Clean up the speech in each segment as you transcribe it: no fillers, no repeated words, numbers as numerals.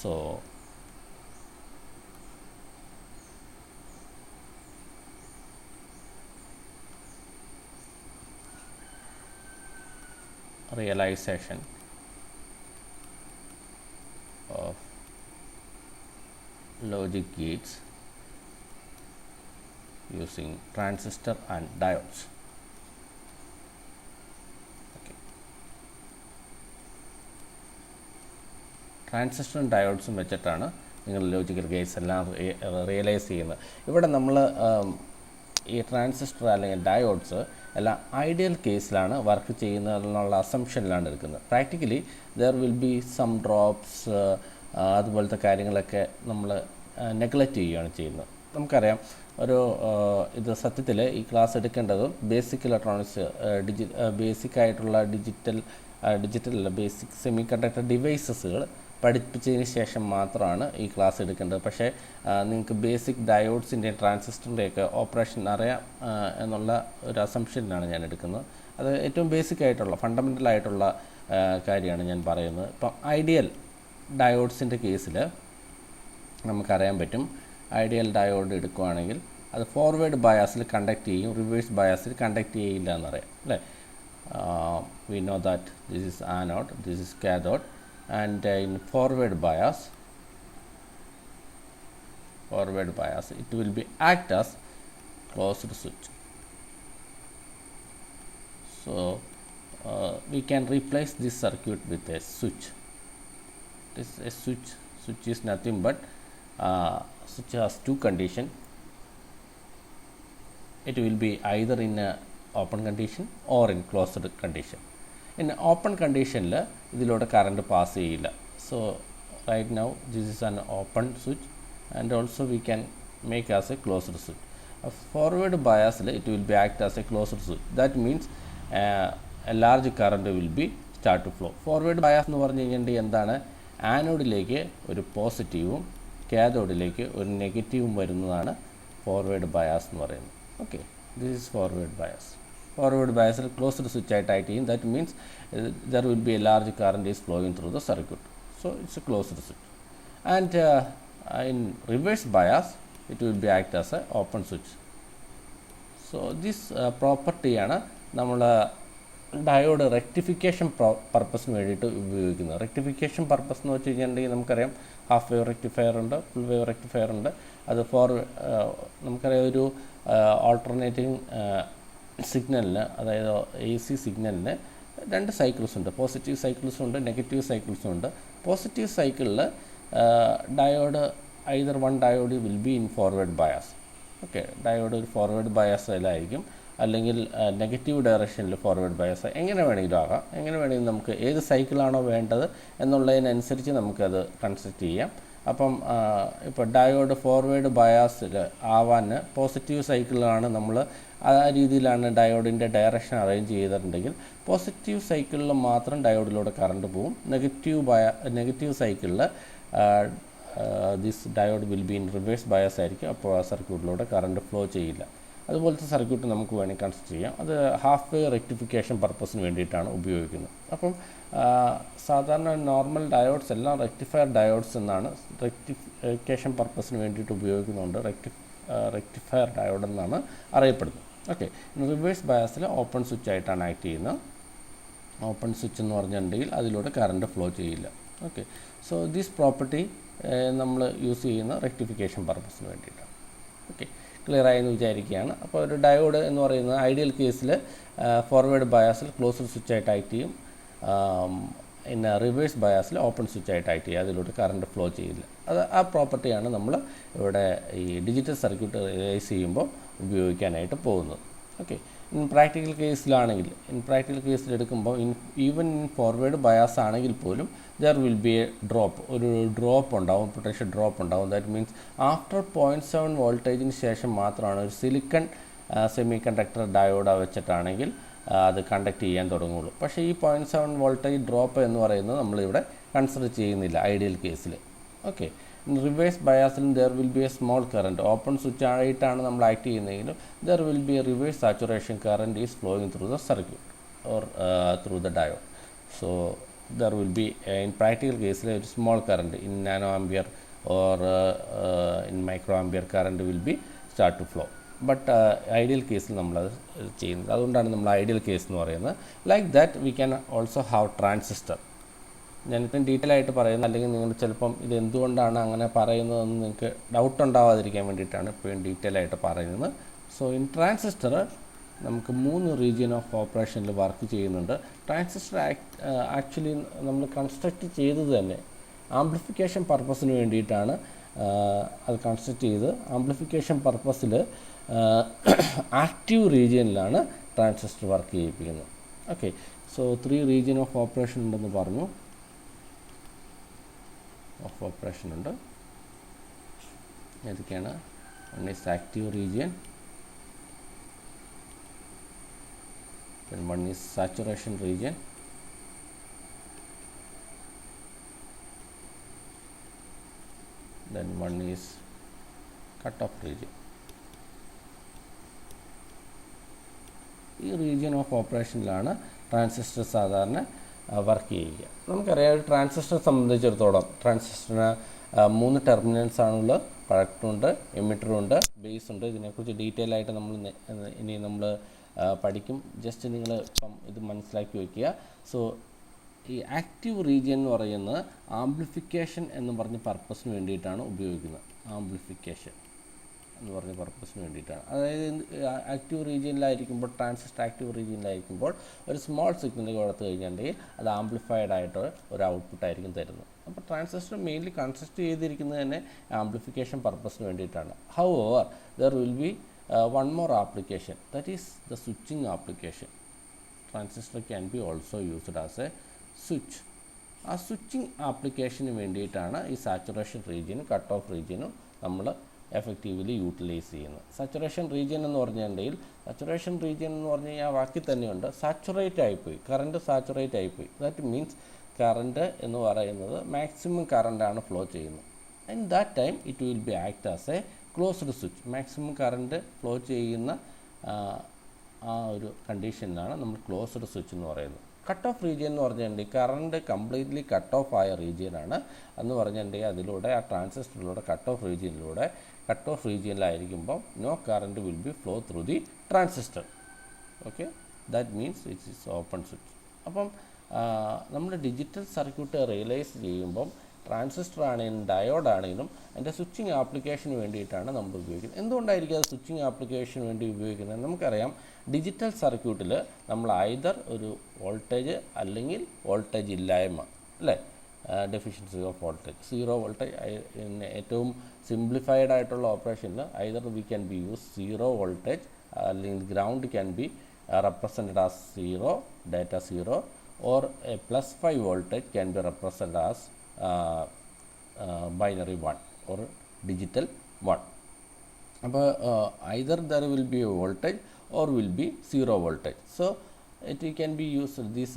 So realization of logic gates using transistor and diodes. Okay. ട്രാൻസിസ്റ്ററും ഡയോഡ്സും വെച്ചിട്ടാണ് നിങ്ങൾ logical Gates എല്ലാം realise ചെയ്യുന്നത്. ഇവിടെ നമ്മൾ ഈ ട്രാൻസിസ്റ്റർ അല്ലെങ്കിൽ ഡയോഡ്സ് എല്ലാം ഐഡിയൽ കേസിലാണ് വർക്ക് ചെയ്യുന്നത് എന്നുള്ള അസംഷനിലാണ് എടുക്കുന്നത്. Practically there will be some drops, അതുപോലത്തെ കാര്യങ്ങളൊക്കെ നമ്മൾ നെഗ്ലക്റ്റ് ചെയ്യുകയാണ് ചെയ്യുന്നത്. നമുക്കറിയാം ഒരു ഇത് സത്യത്തിൽ ഈ ക്ലാസ് എടുക്കേണ്ടത് ബേസിക് ഇലക്ട്രോണിക്സ് ബേസിക്കായിട്ടുള്ള ഡിജിറ്റൽ ബേസിക് സെമി കണ്ടക്ടർ ഡിവൈസസുകൾ പഠിപ്പിച്ചതിന് ശേഷം മാത്രമാണ് ഈ ക്ലാസ് എടുക്കേണ്ടത്. പക്ഷേ നിങ്ങൾക്ക് ബേസിക് ഡയോഡ്സിൻ്റെയും ട്രാൻസിസ്റ്ററിൻ്റെയൊക്കെ ഓപ്പറേഷൻ അറിയാം എന്നുള്ള ഒരു അസംഷനിലാണ് ഞാൻ എടുക്കുന്നത്. അത് ഏറ്റവും ബേസിക് ആയിട്ടുള്ള ഫണ്ടമെൻ്റൽ ആയിട്ടുള്ള കാര്യമാണ് ഞാൻ പറയുന്നത്. ഇപ്പം ഐഡിയൽ ഡയോഡ്സിൻ്റെ കേസിൽ നമുക്കറിയാൻ പറ്റും, ഐഡിയൽ ഡയോഡ് എടുക്കുകയാണെങ്കിൽ അത് ഫോർവേഡ് ബയാസിൽ കണ്ടക്ട് ചെയ്യും, റിവേഴ്സ് ബയാസിൽ കണ്ടക്ട് ചെയ്യില്ല എന്നറിയാം അല്ലേ. We know that this is anode, this is cathode, and in forward bias it will be act as closed switch. So we can replace this circuit with a switch. This a switch is nothing but switch has two condition. It will be either in a open condition or in closed condition. In open condition ഇതിലൂടെ current pass ചെയ്യില്ല. So right now this is an open switch and also we can make as a closed switch. Forward ബയാസിൽ it will be act as a closed switch. That means a large current will be start to flow. Forward bias എന്ന് പറഞ്ഞു കഴിഞ്ഞാൽ എന്താണ്, ആനോഡിലേക്ക് ഒരു പോസിറ്റീവും കാഥോഡിലേക്ക് ഒരു നെഗറ്റീവും വരുന്നതാണ് ഫോർവേഡ് ബയാസ് എന്ന് പറയുന്നത്. Okay, this is forward bias. Forward bias closed switch ആയിട്ട് ചെയ്യും. That means there will be a large current is flowing through the circuit. So it's a closed switch. And in reverse bias it will be act as a open switch. So this property ആണ് നമ്മൾ diode rectification പർപ്പസിന് വേണ്ടിയിട്ട് ഉപയോഗിക്കുന്നത്. Rectification purpose എന്ന് വെച്ച് കഴിഞ്ഞിട്ടുണ്ടെങ്കിൽ നമുക്കറിയാം half wave rectifier ഉണ്ട്, ഫുൾ വേവ് റെക്ടിഫയർ ഉണ്ട്. അത് നമുക്കറിയാം ഒരു ഓൾട്ടർനേറ്റിംഗ് സിഗ്നലിന്, അതായത് AC സിഗ്നലിന് രണ്ട് സൈക്കിൾസ് ഉണ്ട്. പോസിറ്റീവ് സൈക്കിൾസും ഉണ്ട്, നെഗറ്റീവ് സൈക്കിൾസും ഉണ്ട്. പോസിറ്റീവ് സൈക്കിളിൽ diode either one diode will be in forward bias. Okay, diode ഒരു ഫോർവേഡ് ബയാസിലായിരിക്കും, അല്ലെങ്കിൽ നെഗറ്റീവ് ഡയറക്ഷനിൽ ഫോർവേഡ് ബയാസ്, എങ്ങനെ വേണമെങ്കിലും ആകാം. എങ്ങനെ വേണമെങ്കിലും നമുക്ക് ഏത് സൈക്കിളാണോ വേണ്ടത് എന്നുള്ളതിനനുസരിച്ച് നമുക്കത് കൺസ്ട്രക്റ്റ് ചെയ്യാം. അപ്പം ഇപ്പോൾ ഡയോഡ് ഫോർവേഡ് ബയാസിൽ ആവാൻ പോസിറ്റീവ് സൈക്കിളിലാണ് നമ്മൾ ആ രീതിയിലാണ് ഡയോഡിൻ്റെ ഡയറക്ഷൻ അറേഞ്ച് ചെയ്തിട്ടുണ്ടെങ്കിൽ പോസിറ്റീവ് സൈക്കിളിൽ മാത്രം ഡയോഡിലൂടെ കറണ്ട് പോകും. നെഗറ്റീവ് സൈക്കിളിൽ this diode will be in reverse bias ആയിരിക്കും. അപ്പോൾ ആ സർക്യൂട്ടിലൂടെ കറണ്ട് ഫ്ലോ ചെയ്യില്ല. അതുപോലത്തെ സർക്യൂട്ട് നമുക്ക് വേണമെങ്കിൽ കൺസിഡർ ചെയ്യാം. അത് ഹാഫ് വേവ് റെക്ടിഫിക്കേഷൻ പർപ്പസിന് വേണ്ടിയിട്ടാണ് ഉപയോഗിക്കുന്നത്. അപ്പം സാധാരണ നോർമൽ ഡയോഡ്സ് എല്ലാം റെക്ടിഫയർ ഡയോഡ്സ് എന്നാണ് റെക്ടിഫിക്കേഷൻ പർപ്പസിന് വേണ്ടിയിട്ട് ഉപയോഗിക്കുന്നുണ്ട്. റെക്ടിഫയർ ഡയോഡ് എന്നാണ് അറിയപ്പെടുന്നത്. ഓക്കെ, റിവേഴ്സ് ബയാസിൽ ഓപ്പൺ സ്വിച്ച് ആയിട്ടാണ് ആക്ട് ചെയ്യുന്നത്. ഓപ്പൺ സ്വിച്ച് എന്ന് പറഞ്ഞിട്ടുണ്ടെങ്കിൽ അതിലൂടെ കറണ്ട് ഫ്ലോ ചെയ്യില്ല. ഓക്കെ, സോ ദിസ് പ്രോപ്പർട്ടി നമ്മൾ യൂസ് ചെയ്യുന്ന റെക്ടിഫിക്കേഷൻ പർപ്പസിന് വേണ്ടിയിട്ടാണ്. ഓക്കെ, ക്ലിയർ ആയെന്ന് വിചാരിക്കുകയാണ്. അപ്പോൾ ഒരു ഡയോഡ് എന്ന് പറയുന്നത് ഐഡിയൽ കേസിൽ ഫോർവേഡ് ബയാസിൽ ക്ലോസ്ഡ് സ്വിച്ച് ആയിട്ട് ആക്ട് ചെയ്യും, പിന്നെ റിവേഴ്സ് ബയാസിൽ ഓപ്പൺ സ്വിച്ച് ആയിട്ട് ആക്ട് ചെയ്യും, അതിലൂടെ കറണ്ട് ഫ്ലോ ചെയ്യില്ല. ആ പ്രോപ്പർട്ടിയാണ് നമ്മൾ ഇവിടെ ഈ ഡിജിറ്റൽ സർക്യൂട്ട് റിയലൈസ് ചെയ്യുമ്പോൾ ഉപയോഗിക്കാനായിട്ട് പോകുന്നത്. ഓക്കെ, പ്രാക്ടിക്കൽ കേസിലെടുക്കുമ്പോൾ ഈവൻ ഇൻ ഫോർവേഡ് ബയാസ് ആണെങ്കിൽ പോലും ദർ വിൽ ബി എ ഒരു ഡ്രോപ്പ് ഉണ്ടാവും, പൊട്ടൻഷ്യൽ ഡ്രോപ്പ് ഉണ്ടാവും. ദാറ്റ് മീൻസ് ആഫ്റ്റർ 0.7 വോൾട്ടേജിന് ശേഷം മാത്രമാണ് ഒരു സിലിക്കൺ സെമി കണ്ടക്ടർ ഡയോഡ് വെച്ചിട്ടാണെങ്കിൽ അത് കണ്ടക്ട് ചെയ്യാൻ തുടങ്ങുള്ളൂ. പക്ഷേ ഈ 0.7 വോൾട്ടേജ് ഡ്രോപ്പ് എന്ന് പറയുന്നത് നമ്മളിവിടെ കൺസിഡർ ചെയ്യുന്നില്ല ഐഡിയൽ കേസിൽ. ഓക്കെ, റിവേഴ്സ് ബയാസിലും there will be a small current. Open switch ആയിട്ടാണ് നമ്മൾ ആക്ട് ചെയ്യുന്നതെങ്കിലും there will be a reverse saturation current is flowing through the circuit or through the diode. So there will be in practical case a small current in nanoampere or in microampere current will be start to flow. But ideal case നമ്മളത് ചെയ്യുന്നത്, അതുകൊണ്ടാണ് നമ്മൾ ideal case എന്ന് പറയുന്നത്. Like that we can also have transistor. ഞാനിപ്പം detail ആയിട്ട് പറയുന്നത്, അല്ലെങ്കിൽ നിങ്ങൾ ചിലപ്പം ഇത് എന്തുകൊണ്ടാണ് അങ്ങനെ പറയുന്നതെന്ന് നിങ്ങൾക്ക് ഡൗട്ട് ഉണ്ടാവാതിരിക്കാൻ വേണ്ടിയിട്ടാണ് ഇപ്പോഴും ഡീറ്റെയിൽ ആയിട്ട് പറയുന്നത്. സോ ഇൻ ട്രാൻസിസ്റ്റർ നമുക്ക് 3 റീജിയൻ ഓഫ് ഓപ്പറേഷനിൽ വർക്ക് ചെയ്യുന്നുണ്ട്. ട്രാൻസിസ്റ്റർ ആക്ച്വലി നമ്മൾ കൺസ്ട്രക്റ്റ് ചെയ്തത് തന്നെ ആംപ്ലിഫിക്കേഷൻ പർപ്പസിന് വേണ്ടിയിട്ടാണ്. അത് കൺസ്ട്രക്റ്റ് ചെയ്ത് ആംപ്ലിഫിക്കേഷൻ പർപ്പസിൽ ആക്റ്റീവ് റീജിയനിലാണ് ട്രാൻസിസ്റ്റർ വർക്ക് ചെയ്യിപ്പിക്കുന്നത്. Okay, so 3 region of operation ഉണ്ടെന്ന് പറഞ്ഞു. ഓഫ് ഓപ്പറേഷൻ ഉണ്ട്. ഏതൊക്കെയാണ്? One is active region, then one is saturation region, then one is cutoff region. ഈ റീജിയൻ ഓഫ് ഓപ്പറേഷനിലാണ് ട്രാൻസിസ്റ്റർ സാധാരണ വർക്ക് ചെയ്യുക. നമുക്കറിയാം ഒരു ട്രാൻസിസ്റ്ററെ സംബന്ധിച്ചിടത്തോളം ട്രാൻസിസ്റ്ററിന് 3 ടെർമിനൽസ് ആണുള്ളത്. കളക്ടറുണ്ട്, എമിറ്ററുണ്ട്, ബേസ് ഉണ്ട്. ഇതിനെക്കുറിച്ച് ഡീറ്റെയിൽ ആയിട്ട് നമ്മൾ പഠിക്കും. ജസ്റ്റ് നിങ്ങൾ ഇപ്പം ഇത് മനസ്സിലാക്കി വയ്ക്കുക. സോ ഈ ആക്റ്റീവ് റീജിയൻ എന്ന് പറയുന്നത് ആംപ്ലിഫിക്കേഷൻ എന്ന് പറഞ്ഞ പർപ്പസിന് വേണ്ടിയിട്ടാണ് ഉപയോഗിക്കുന്നത്. ആംപ്ലിഫിക്കേഷൻ എന്ന് പറഞ്ഞ പർപ്പസിന് വേണ്ടിയിട്ടാണ്. അതായത് ആക്റ്റീവ് റീജിയനിലായിരിക്കുമ്പോൾ, ട്രാൻസിസ്റ്റർ ആക്റ്റീവ് റീജിയനിലായിരിക്കുമ്പോൾ ഒരു സ്മോൾ സിഗ്നൽ കൊടുത്തു കഴിഞ്ഞിട്ടുണ്ടെങ്കിൽ അത് ആംപ്ലിഫൈഡ് ആയിട്ട് ഒരു ഔട്ട്പുട്ടായിരിക്കും തരുന്നത്. അപ്പോൾ ട്രാൻസിസ്റ്റർ മെയിൻലി കൺസ്ട്രക്ട് ചെയ്തിരിക്കുന്നത് തന്നെ ആംപ്ലിഫിക്കേഷൻ പർപ്പസിന് വേണ്ടിയിട്ടാണ്. However there will B one more application, that is the switching application. Transistor can be also used as a switch. ആ സ്വിച്ചിങ് ആപ്ലിക്കേഷന് വേണ്ടിയിട്ടാണ് ഈ സാച്ചുറേഷൻ റീജിയനും കട്ട് ഓഫ് റീജിയനും നമ്മൾ എഫക്റ്റീവ്ലി യൂട്ടിലൈസ് ചെയ്യുന്നത്. സാച്ചുറേഷൻ റീജിയൻ എന്ന് പറഞ്ഞിട്ടുണ്ടെങ്കിൽ, സാച്ചുറേഷൻ റീജിയൻ എന്ന് പറഞ്ഞു കഴിഞ്ഞാൽ വാക്കിൽ തന്നെയുണ്ട്, സാച്ചുറേറ്റ് ആയിപ്പോയി, കറണ്ട് സാച്ചുറേറ്റ് ആയിപ്പോയി. ദാറ്റ് മീൻസ് കറണ്ട് എന്ന് പറയുന്നത് മാക്സിമം കറണ്ടാണ് ഫ്ലോ ചെയ്യുന്നത്. And that time it will be act as a closed switch. Maximum current flow ചെയ്യുന്ന ആ ഒരു കണ്ടീഷനിലാണ് നമ്മൾ ക്ലോസ്ഡ് സ്വിച്ച് എന്ന് പറയുന്നത്. കട്ട് ഓഫ് റീജിയൻ എന്ന് പറഞ്ഞിട്ടുണ്ടെങ്കിൽ കറണ്ട് കംപ്ലീറ്റ്ലി കട്ട് ഓഫ് ആയ റീജിയനാണ് എന്ന് പറഞ്ഞിട്ടുണ്ടെങ്കിൽ അതിലൂടെ ആ ട്രാൻസിസ്റ്ററിലൂടെ കട്ട് ഓഫ് റീജിയനിലായിരിക്കുമ്പോൾ no current will be flow through the transistor. Okay, that means it is open switch. അപ്പം നമ്മൾ ഡിജിറ്റൽ സർക്യൂട്ട് റിയലൈസ് ചെയ്യുമ്പം ട്രാൻസിസ്റ്റർ ആണെങ്കിലും ഡയോഡ് ആണെങ്കിലും അതിൻ്റെ സ്വിച്ചിങ് ആപ്ലിക്കേഷന് വേണ്ടിയിട്ടാണ് നമ്മൾ ഉപയോഗിക്കുന്നത്. എന്തുകൊണ്ടായിരിക്കും അത് സ്വിച്ചിങ് ആപ്ലിക്കേഷന് വേണ്ടി ഉപയോഗിക്കുന്നത്? നമുക്കറിയാം ഡിജിറ്റൽ സർക്യൂട്ടിൽ നമ്മൾ ഐദർ ഒരു വോൾട്ടേജ് അല്ലെങ്കിൽ വോൾട്ടേജ് ഇല്ലായ്മ, അല്ലേ, ഡെഫിഷ്യൻസി ഓഫ് വോൾട്ടേജ്, 0 വോൾട്ടേജ്. ഏറ്റവും സിംപ്ലിഫൈഡ് ആയിട്ടുള്ള ഓപ്പറേഷനിൽ either we can be use 0 voltage അല്ലെങ്കിൽ ground can be represented as 0, data 0, or a +5 voltage can be represented as binary 1 or digital 1. Either there will be a voltage or will be 0 voltage. So it can be used, this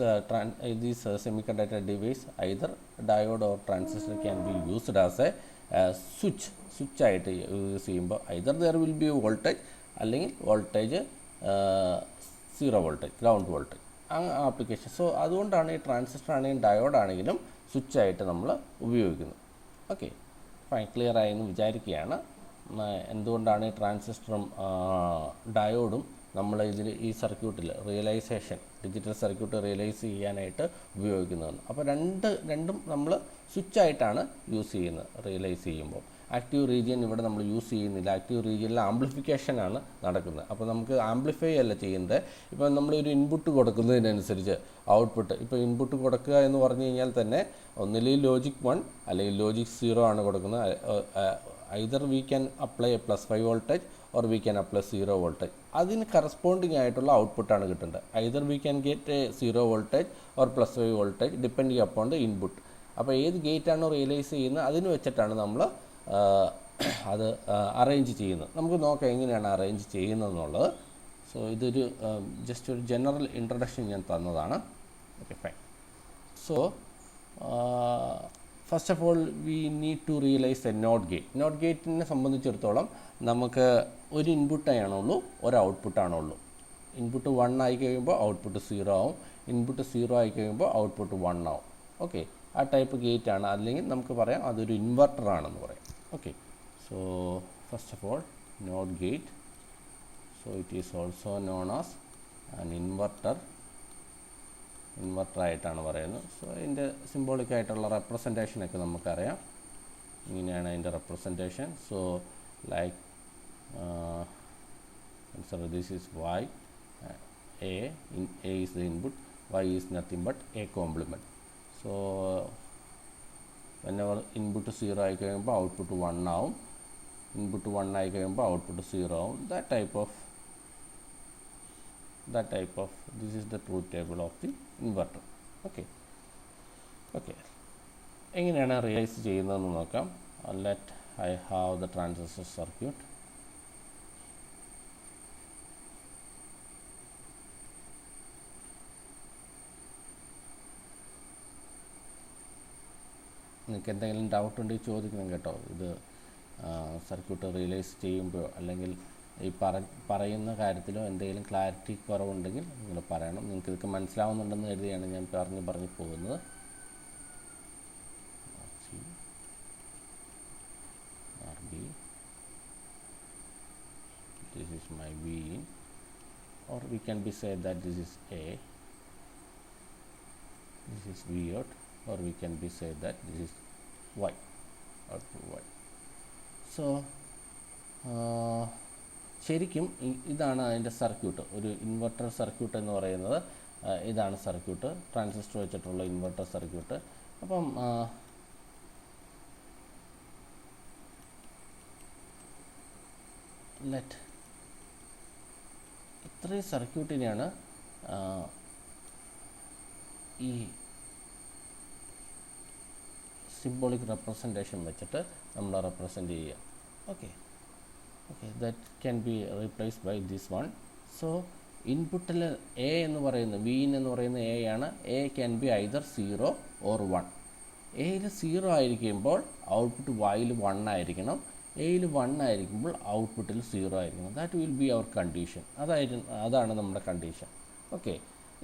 semiconductor device, either diode or transistor can be used as a switch ആയിട്ട് use ചെയ്യുമ്പോൾ either there will be a voltage അല്ലെങ്കിൽ voltage 0 voltage, ground voltage, ആ application. So അതുകൊണ്ടാണ് ഈ transistor ആണെങ്കിലും diode ആണെങ്കിലും സ്വിച്ചായിട്ട് നമ്മൾ ഉപയോഗിക്കുന്നത്. ഓക്കെ, ഫൈൻ, ക്ലിയർ ആയെന്ന് വിചാരിക്കുകയാണ്. എന്തുകൊണ്ടാണ് ഈ ട്രാൻസിസ്റ്ററും ഡയോഡും നമ്മൾ ഈ സർക്യൂട്ടിൽ റിയലൈസേഷൻ, ഡിജിറ്റൽ സർക്യൂട്ട് റിയലൈസ് ചെയ്യാനായിട്ട് ഉപയോഗിക്കുന്നതെന്ന്. അപ്പോൾ രണ്ടും നമ്മൾ സ്വിച്ചായിട്ടാണ് യൂസ് ചെയ്യുന്നത്. റിയലൈസ് ചെയ്യുമ്പോൾ ആക്റ്റീവ് റീജിയൻ ഇവിടെ നമ്മൾ യൂസ് ചെയ്യുന്നില്ല. ആക്റ്റീവ് റീജിയനിൽ ആംപ്ലിഫിക്കേഷനാണ് നടക്കുന്നത്. അപ്പോൾ നമുക്ക് ആംപ്ലിഫൈ അല്ല ചെയ്യുന്നത്. ഇപ്പോൾ നമ്മളൊരു ഇൻപുട്ട് കൊടുക്കുന്നതിനനുസരിച്ച് ഔട്ട്പുട്ട്, ഇപ്പോൾ ഇൻപുട്ട് കൊടുക്കുക എന്ന് പറഞ്ഞു കഴിഞ്ഞാൽ തന്നെ ഒന്നില്ലെങ്കിൽ ലോജിക് 1 അല്ലെങ്കിൽ ലോജിക് 0 ആണ് കൊടുക്കുന്നത്. Either we can apply A +5 voltage or we can apply 0 voltage. അതിന് കറസ്പോണ്ടിങ് ആയിട്ടുള്ള ഔട്ട്പുട്ടാണ് കിട്ടേണ്ടത്. Either we can get A 0 voltage or +5 voltage depending upon the input. അപ്പോൾ ഏത് ഗേറ്റാണോ റിയലൈസ് ചെയ്യുന്നത് അതിന് വെച്ചിട്ടാണ് നമ്മൾ അത് അറേഞ്ച് ചെയ്യുന്നത്. നമുക്ക് നോക്കാം എങ്ങനെയാണ് അറേഞ്ച് ചെയ്യുന്നതെന്നുള്ളത്. സോ ഇതൊരു ജസ്റ്റ് ഒരു ജനറൽ ഇൻട്രൊഡക്ഷൻ ഞാൻ തന്നതാണ്. Okay, fine. So first of all we need to realise a not gate. Not ഗേറ്റിനെ സംബന്ധിച്ചിടത്തോളം നമുക്ക് ഒരു ഇൻപുട്ടാണുള്ളൂ, ഒരു ഔട്ട്പുട്ടാണുള്ളൂ. ഇൻപുട്ട് 1 ആയി കഴിയുമ്പോൾ ഔട്ട്പുട്ട് 0 ആവും. ഇൻപുട്ട് 0 ആയി കഴിയുമ്പോൾ ഔട്ട്പുട്ട് 1 ആവും. ഓക്കെ, ആ ടൈപ്പ് ഗേറ്റ് ആണ്, അല്ലെങ്കിൽ നമുക്ക് പറയാം അതൊരു ഇൻവെർട്ടർ ആണെന്ന് പറയാം. Okay, so first of all not gate, so it is also known as an inverter ആയിട്ടാണ് പറയുന്നത്. സോ ഇതിൻ്റെ സിംബോളിക്കായിട്ടുള്ള റെപ്രസെൻറ്റേഷനൊക്കെ നമുക്കറിയാം. ഇങ്ങനെയാണ് അതിൻ്റെ representation. So like this is y, a is the input, y is nothing but a complement. So whenever input 0 ആയി കഴിയുമ്പോൾ ഔട്ട്പുട്ട് 1 ആവും, ഇൻപുട്ട് 1 ആയി കഴിയുമ്പോൾ ഔട്ട്പുട്ട് 0 ആവും. that type of this is the truth table of the inverter. okay എങ്ങനെയാണ് realise ചെയ്യുന്നതെന്ന് നോക്കാം. let I have the transistor circuit. നിങ്ങൾക്ക് എന്തെങ്കിലും ഡൗട്ട് ഉണ്ടെങ്കിൽ ചോദിക്കണം കേട്ടോ. ഇത് സർക്യൂട്ട് റിയലൈസ് ചെയ്യുമ്പോൾ അല്ലെങ്കിൽ ഈ പറയുന്ന കാര്യത്തിലോ എന്തെങ്കിലും ക്ലാരിറ്റി കുറവുണ്ടെങ്കിൽ നിങ്ങൾ പറയണം. നിങ്ങൾക്ക് ഇതൊക്കെ മനസ്സിലാവുന്നുണ്ടെന്ന് കരുതിയാണ് ഞാൻ പറഞ്ഞു പോകുന്നത്. This is my V in, or we can be said that this is A, this is V out, or we can be said that this is Y, output Y. So ശരിക്കും ഇതാണ് അതിൻ്റെ സർക്യൂട്ട്. ഒരു inverter circuit എന്ന് പറയുന്നത് ഇതാണ് circuit, transistor വെച്ചിട്ടുള്ള inverter circuit. അപ്പം ഇത്രയും സർക്യൂട്ടിനെയാണ് ഈ സിംബോളിക് റെപ്രസെൻറ്റേഷൻ വെച്ചിട്ട് നമ്മൾ റെപ്രസെൻ്റ് ചെയ്യുക. Okay, that can be replaced by this one. So ഇൻപുട്ടിൽ എ എന്ന് പറയുന്നത് വി എന്ന് പറയുന്ന എ ആണ്. A can be either 0 or 1. എയിൽ 0 ആയിരിക്കുമ്പോൾ ഔട്ട്പുട്ട് വൈയിൽ 1 ആയിരിക്കണം, എയിൽ 1 ആയിരിക്കുമ്പോൾ ഔട്ട്പുട്ടിൽ 0 ആയിരിക്കണം. That will be our condition. അതാണ് നമ്മുടെ കണ്ടീഷൻ. ഓക്കെ,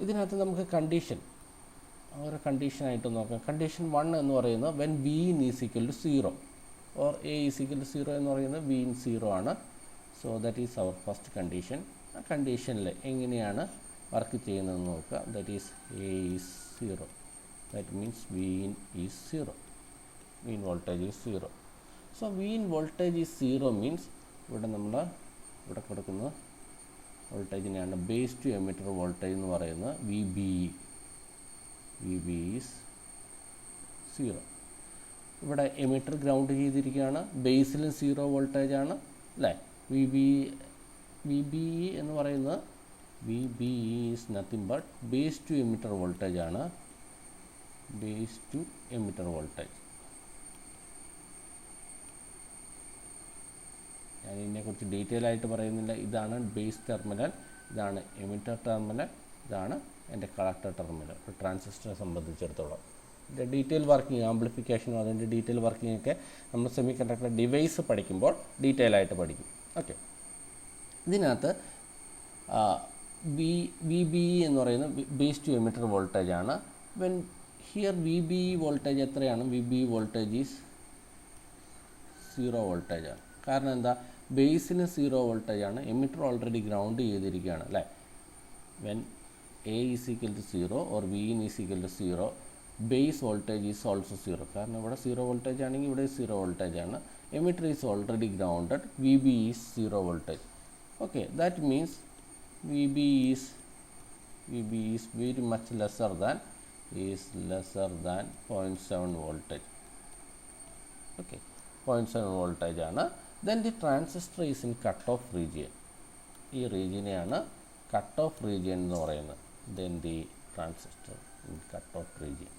ഇതിനകത്ത് നമുക്ക് കണ്ടീഷൻ ഓരോ കണ്ടീഷനായിട്ട് നോക്കാം. കണ്ടീഷൻ 1 എന്ന് പറയുന്നത് when V in is equal to 0 or a is equal to 0 എന്ന് പറയുന്നത് v in 0 ആണ്. So that is our first condition. ആ കണ്ടീഷനിൽ എങ്ങനെയാണ് വർക്ക് ചെയ്യുന്നതെന്ന് നോക്കുക. That is a is 0, that means v in is 0, v in voltage is 0. So v in voltage is 0 means ഇവിടെ കൊടുക്കുന്ന വോൾട്ടേജിനെയാണ് ബേസ് ടു എമിറ്റർ വോൾട്ടേജ് എന്ന് പറയുന്നത്. vb is 0. ഇവിടെ എമിറ്റർ ഗ്രൗണ്ട് ചെയ്തിരിക്കുകയാണ്, ബേസിലും 0 വോൾട്ടേജ് ആണ് അല്ലേ. വി ബി എന്ന് പറയുന്നത് vb is nothing but base to emitter voltage ആണ്, ബേസ് ടു എമിറ്റർ വോൾട്ടേജ്. ഞാൻ ഇതിനെക്കുറിച്ച് ഡീറ്റെയിൽ ആയിട്ട് പറയുന്നില്ല. ഇതാണ് ബേസ് ടെർമിനൽ, ഇതാണ് എമിറ്റർ ടെർമിനൽ, ഇതാണ് എൻ്റെ കളക്ടർ ടെർമിനൽ ഒരു ട്രാൻസിസ്റ്ററെ സംബന്ധിച്ചിടത്തോളം. ഇതിൻ്റെ ഡീറ്റെയിൽ വർക്കിംഗ്, ആംപ്ലിഫിക്കേഷനും അതിൻ്റെ ഡീറ്റെയിൽ വർക്കിംഗ് ഒക്കെ നമ്മൾ സെമി കണ്ടക്ടർ ഡിവൈസ് പഠിക്കുമ്പോൾ ഡീറ്റെയിൽ ആയിട്ട് പഠിക്കും. ഓക്കെ, ഇതിനകത്ത് വി ബി എന്ന് പറയുന്നത് ബേസ് ടു എമിറ്റർ വോൾട്ടേജ് ആണ്. When here V B voltage എത്രയാണ്? V B voltage is 0 voltage ആണ്. കാരണം എന്താ? ബേസിന് 0 വോൾട്ടേജ് ആണ്, എമിറ്റർ ഓൾറെഡി ഗ്രൗണ്ട് ചെയ്തിരിക്കുകയാണ് അല്ലേ. When A is equal to 0 or V in is equal to 0, base voltage is also 0. കാരണം ഇവിടെ 0 വോൾട്ടേജ് ആണെങ്കിൽ ഇവിടെ 0 വോൾട്ടേജ് ആണ്. Emitter is already grounded, V B is 0 voltage. Okay, that means V B is very much lesser than 0.7 voltage. Okay, 0.7 voltage ആണ്. Then the transistor is in cut off region. ഈ റീജിയനെയാണ് cut off region എന്ന് പറയുന്നത്. Then the transistor in cut off region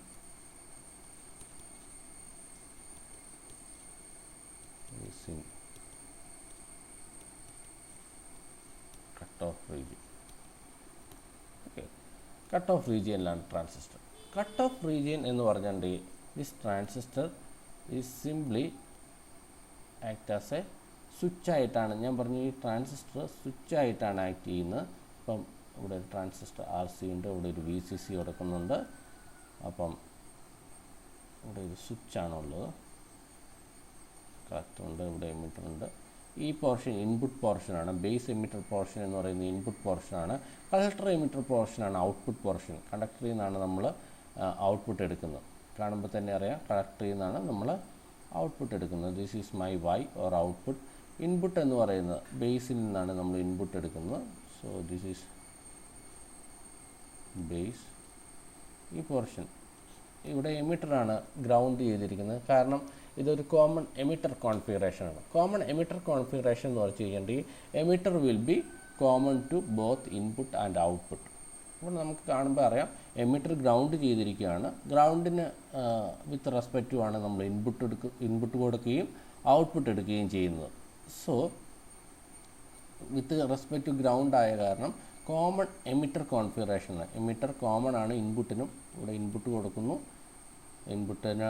is in cut off region. Okay, cut off regionിലാണ് transistor. Cut off region എന്ന് പറഞ്ഞാൽ this transistor is simply act as A switch ആയിട്ടാണ്. ഞാൻ പറഞ്ഞു ഈ ട്രാൻസിസ്റ്റർ സ്വിച്ച് ആയിട്ടാണ് ആക്ട് ചെയ്യുന്നത്. ഇപ്പം ഇവിടെ ഒരു ട്രാൻസിസ്റ്റർ RC ഉണ്ട്, ഇവിടെ ഒരു VCC കൊടുക്കുന്നുണ്ട്. അപ്പം ഇവിടെ ഒരു സ്വിച്ചാണുള്ളത്, കറക്റ്റ് ഉണ്ട്, ഇവിടെ എമിറ്റർ ഉണ്ട്. ഈ പോർഷൻ ഇൻപുട്ട് പോർഷനാണ്. ബേസ് എമിറ്റർ പോർഷൻ എന്ന് പറയുന്നത് ഇൻപുട്ട് പോർഷനാണ്. കളക്ടർ എമിറ്റർ പോർഷനാണ് ഔട്ട്പുട്ട് പോർഷൻ. കണ്ടക്ടറിൽ നിന്നാണ് നമ്മൾ ഔട്ട്പുട്ട് എടുക്കുന്നത്. കാണുമ്പോൾ തന്നെ അറിയാം, കളക്ടറിൽ നിന്നാണ് നമ്മൾ ഔട്ട്പുട്ട് എടുക്കുന്നത്. This is my Y or output. Input എന്ന് പറയുന്നത് ബേസിൽ നിന്നാണ് നമ്മൾ ഇൻപുട്ട് എടുക്കുന്നത്. So this is base. ഈ പോർഷൻ ഇവിടെ എമിറ്ററാണ് ഗ്രൗണ്ട് ചെയ്തിരിക്കുന്നത്, കാരണം ഇതൊരു കോമൺ എമിറ്റർ കോൺഫിഗറേഷനാണ്. കോമൺ എമിറ്റർ കോൺഫിഗറേഷൻ എന്ന് പറഞ്ഞു കഴിഞ്ഞാൽ emitter will be common to both input and output. അപ്പോൾ നമുക്ക് കാണുമ്പോൾ അറിയാം എമിറ്റർ ഗ്രൗണ്ട് ചെയ്തിരിക്കുകയാണ്. ഗ്രൗണ്ടിന് വിത്ത് റെസ്പെക്റ്റ് ആണ് നമ്മൾ ഇൻപുട്ട് കൊടുക്കുകയും ഔട്ട്പുട്ട് എടുക്കുകയും ചെയ്യുന്നത്. So with respect to ground ആയ കാരണം കോമൺ എമിറ്റർ കോൺഫിഗറേഷനാണ്. എമിറ്റർ കോമൺ ആണ് ഇൻപുട്ടിനും. ഇവിടെ ഇൻപുട്ട് കൊടുക്കുന്നു, ഇൻപുട്ടിന്